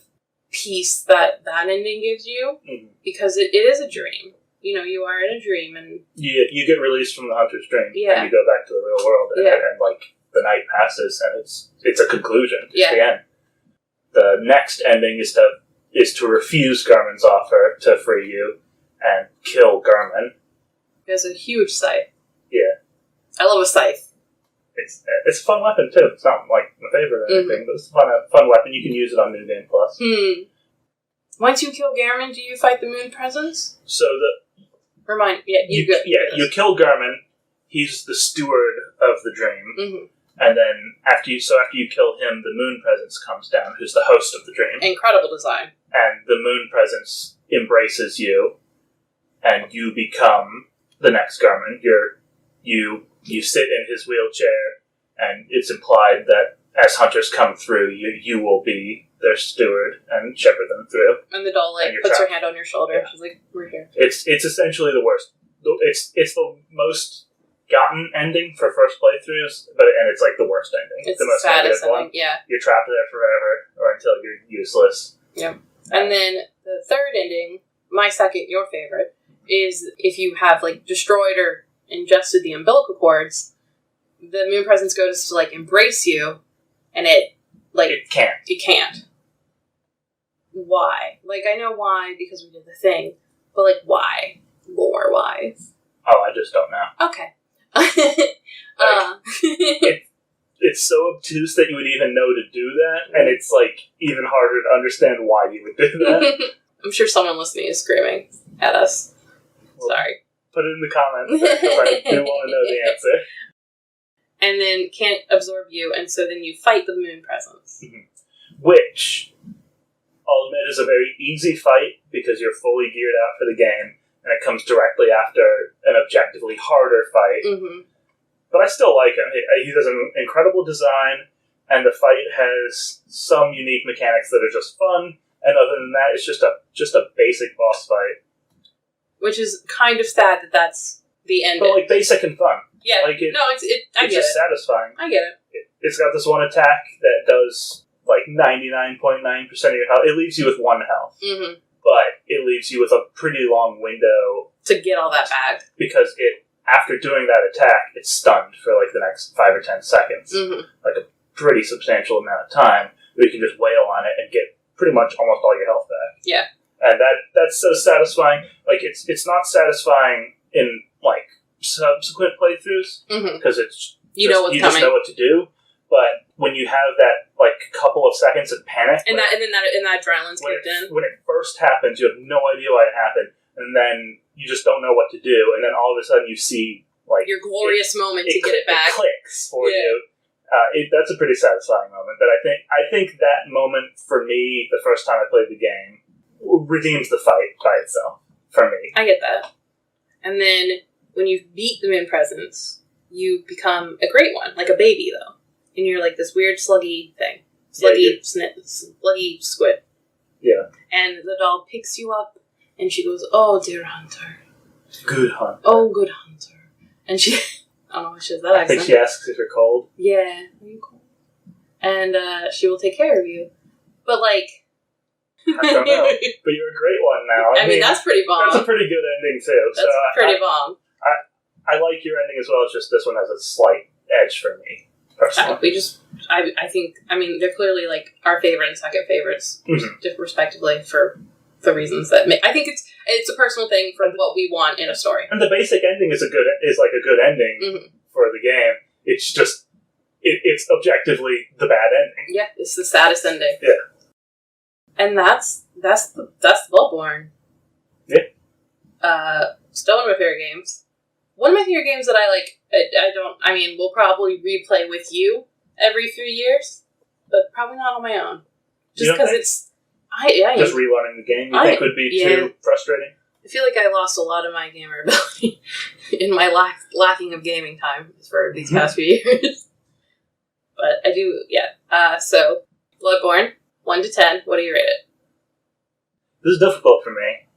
peace that ending gives you because it is a dream. You know, you are in a dream and you get released from the hunter's dream and you go back to the real world and the night passes and it's a conclusion. It's the end. The next ending is to refuse Garmin's offer to free you and kill Garmin. There's a huge scythe. Yeah. I love a scythe. It's a fun weapon too. It's not like my favorite or anything, but it's a fun weapon. You can use it on New Game Plus. Once you kill Garmin, do you fight the Moon Presence? So you kill Garmin. He's the steward of the dream, and then after you kill him, the Moon Presence comes down, who's the host of the dream. Incredible design. And the Moon Presence embraces you, and you become the next Garmin. You sit in his wheelchair, and it's implied that as hunters come through, you will be their steward and shepherd them through. And the doll puts her hand on your shoulder. Yeah. She's like, "We're here." It's essentially the worst. It's the most gotten ending for first playthroughs, and it's like the worst ending. It's the most saddest ending. One. Yeah, you're trapped there forever, or until you're useless. Yeah, and then the third ending, my second, your favorite, is if you have destroyed or ingested the umbilical cords, the Moon Presence goes to embrace you, and it can't. It can't. Why? I know why because we did the thing, but why? Lore wise. Oh, I just don't know. Okay. It's so obtuse that you would even know to do that, and it's even harder to understand why you would do that. I'm sure someone listening is screaming at us. Well, sorry. Put it in the comments because I do want to know the answer. And then can't absorb you, and so then you fight the Moon Presence. Which, I'll admit, is a very easy fight because you're fully geared out for the game, and it comes directly after an objectively harder fight. But I still like him. He does an incredible design, and the fight has some unique mechanics that are just fun, and other than that, it's just a basic boss fight. Which is kind of sad that that's the end. But basic and fun. Yeah, I get it's just satisfying. I get it. It's got this one attack that does 99.9% of your health. It leaves you with 1 health. But it leaves you with a pretty long window to get all that back. Because after doing that attack, it's stunned for the next 5 or 10 seconds. A pretty substantial amount of time where you can just wail on it and get pretty much almost all your health back. Yeah. And that's so satisfying. It's not satisfying in subsequent playthroughs because it's you know what's coming. Just know what to do. But when you have that couple of seconds of panic, and then that adrenaline's kicked in. When it first happens, you have no idea why it happened, and then you just don't know what to do, and then all of a sudden you see your glorious moment to get it back. It clicks for you. That's a pretty satisfying moment. But I think that moment for me, the first time I played the game, redeems the fight by itself for me. I get that. And then when you beat the Moon Presence, you become a great one, like a baby though, and you're this weird sluggy thing, sluggy squid. Yeah. And the doll picks you up, and she goes, "Oh, dear hunter, good hunter. Oh, good hunter." And she, I don't know what she says that accent. I think she asks if you're cold. Yeah, are you cold? And she will take care of you, but I don't know. But you're a great one now. I mean, that's pretty bomb. That's a pretty good ending, too. That's pretty bomb. I like your ending as well. It's just this one has a slight edge for me, personally. I think, they're clearly, our favorite and second favorites, respectively, for the reasons that I think it's a personal thing for what we want in a story. And the basic ending is a good ending for the game. It's just, it's objectively the bad ending. Yeah, it's the saddest ending. Yeah. And that's Bloodborne. Yeah. Still one of my favorite games. One of my favorite games that I like. We'll probably replay with you every 3 years, but probably not on my own. Just because it's. Just rerunning the game, you think would be too frustrating? I feel like I lost a lot of my gamer ability in my lacking of gaming time for these past few years. But I do, yeah. So, Bloodborne, 1 to 10, what do you rate it? This is difficult for me.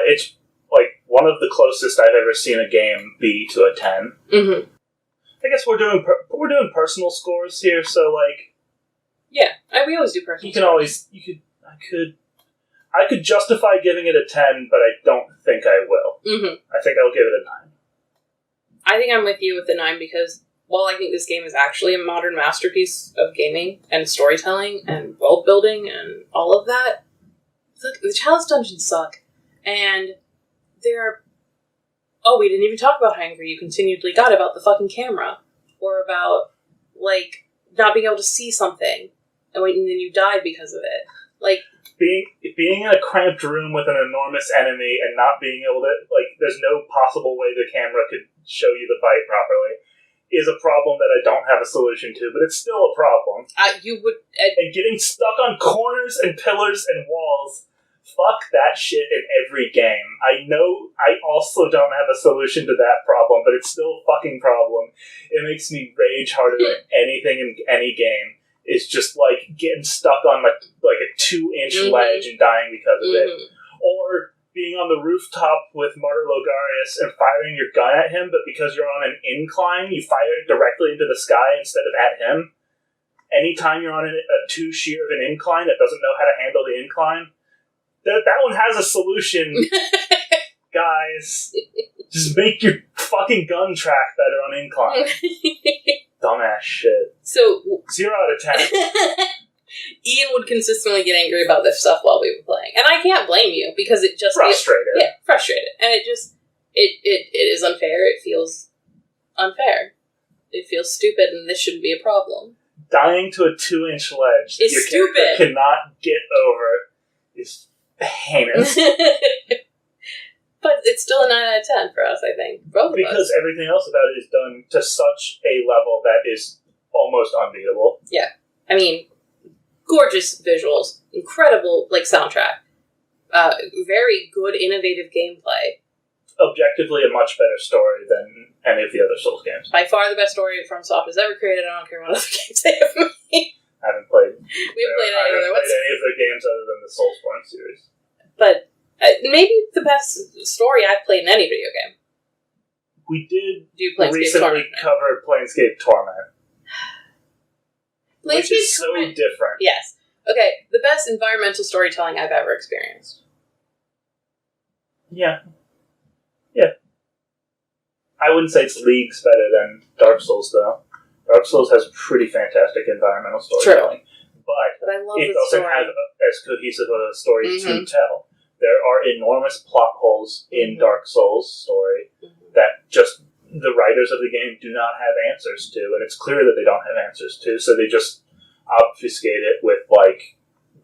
It's like one of the closest I've ever seen a game be to a 10. Mm-hmm. I guess we're doing personal scores here, so like. Yeah, we always do personal. I could justify giving it a 10, but I don't think I will. Mm-hmm. I think I'll give it a 9. I think I'm with you with the 9 because while I think this game is actually a modern masterpiece of gaming and storytelling and world building and all of that, the chalice dungeons suck. And we didn't even talk about how angry you continually got about the fucking camera. Or about, like, not being able to see something. And then you died because of it. Like, being in a cramped room with an enormous enemy and not being able to, like, there's no possible way the camera could show you the fight properly is a problem that I don't have a solution to, but it's still a problem. And getting stuck on corners and pillars and walls, fuck that shit in every game. I know I also don't have a solution to that problem, but it's still a fucking problem. It makes me rage harder than anything in any game. It's just like getting stuck on like a 2-inch ledge and dying because of it. Or being on the rooftop with Martyr Logarius and firing your gun at him, but because you're on an incline, you fire it directly into the sky instead of at him. Anytime you're on a too sheer of an incline that doesn't know how to handle the incline, that one has a solution, guys. Just make your fucking gun track better on incline. Dumbass shit. So 0 out of 10. Ian would consistently get angry about this stuff while we were playing, and I can't blame you because it just frustrated. Frustrated, and it is unfair. It feels unfair. It feels stupid, and this shouldn't be a problem. Dying to a 2-inch ledge that your stupid. Character cannot get over is heinous. But it's still a 9 out of 10 for us, I think. Because everything else about it is done to such a level that is almost unbeatable. Yeah. I mean, gorgeous visuals, incredible, soundtrack, very good, innovative gameplay. Objectively, a much better story than any of the other Souls games. By far the best story FromSoft has ever created. I don't care what other games they have made. I haven't played. We haven't played any of their games other than the Soulsborne series. But maybe the best story I've played in any video game. We did recently cover Planescape Torment. Which is so Torment. different. Yes. Okay, the best environmental storytelling I've ever experienced. Yeah. I wouldn't say it's leagues better than Dark Souls, though. Dark Souls has pretty fantastic environmental storytelling. True. But I love it the doesn't story. have as cohesive a story to tell. There are enormous plot holes in Dark Souls' story that just the writers of the game do not have answers to, and it's clear that they don't have answers to, so they just obfuscate it with,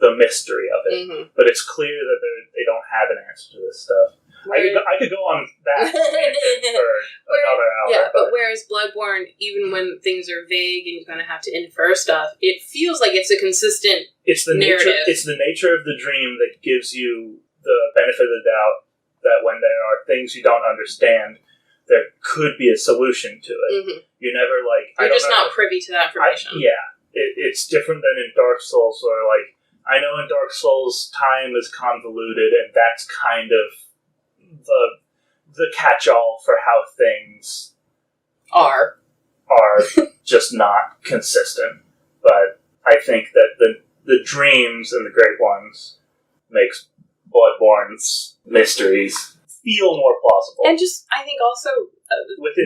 the mystery of it. But it's clear that they don't have an answer to this stuff. I could go on that tangent for another hour. Yeah, but whereas Bloodborne, even when things are vague and you kind of have to infer stuff, it feels like it's a consistent narrative. It's the nature of the dream that gives you the benefit of the doubt that when there are things you don't understand, there could be a solution to it. You never You're just not privy to that information. It's different than in Dark Souls, where I know in Dark Souls time is convoluted, and that's kind of the catch-all for how things are just not consistent. But I think that the dreams and the great ones makes Bloodborne's mysteries feel more plausible. And just, I think also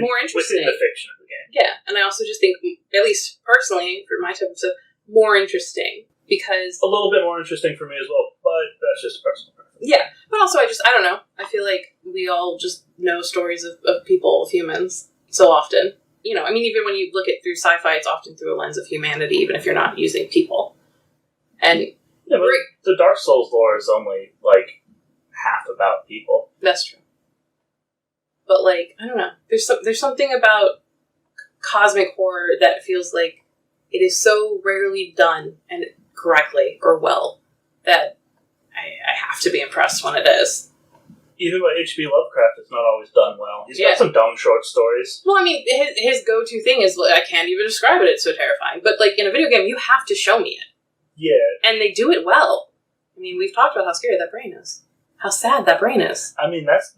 more interesting. Within the fiction of the game. Yeah, and I also just think, at least personally, for my type of stuff, more interesting. Because a little bit more interesting for me as well, but that's just personal preference. Yeah, but also I don't know. I feel like we all just know stories of people, of humans, so often. Even when you look at through sci-fi, it's often through a lens of humanity, even if you're not using people. And Yeah, but the Dark Souls lore is only, like, half about people. That's true. But, like, I don't know. There's something about cosmic horror that feels like it is so rarely done and correctly or well that I have to be impressed when it is. Even by H.P. Lovecraft, it's not always done well. He's got some dumb short stories. Well, I mean, his go-to thing is, I can't even describe it, it's so terrifying. But, like, in a video game, you have to show me it. Yeah. And they do it well. I mean, we've talked about how scary that brain is. How sad that brain is. I mean, that's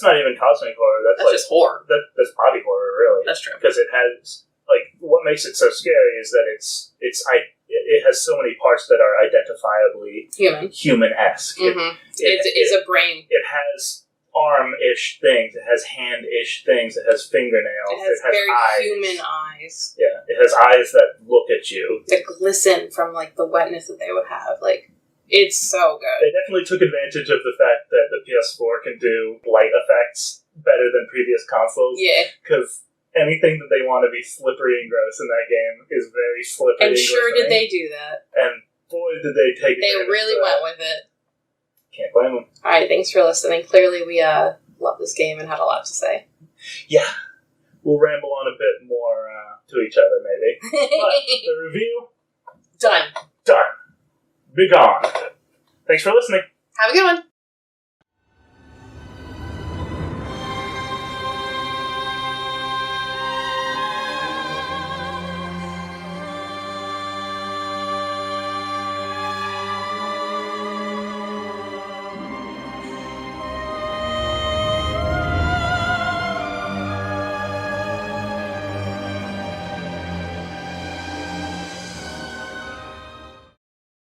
not even cosmic horror. That's like, just horror. That's body horror, really. That's true. Because it has, like, what makes it so scary is that it has so many parts that are identifiably human-esque. Mm-hmm. It's a brain. It has arm-ish things. It has hand-ish things. It has fingernails. It has very eyes. human eyes. Yeah, it has eyes that look at you. That glisten from, like, the wetness that they would have. Like, it's so good. They definitely took advantage of the fact that the PS4 can do light effects better than previous consoles. Yeah. Because anything that they want to be slippery and gross in that game is very slippery and sure glistening. did they do that. And boy, did they take They really went with it. Can't blame them. Alright, thanks for listening. Clearly we love this game and had a lot to say. Yeah. We'll ramble on a bit more to each other, maybe. But the review? Done. Be gone. Thanks for listening. Have a good one.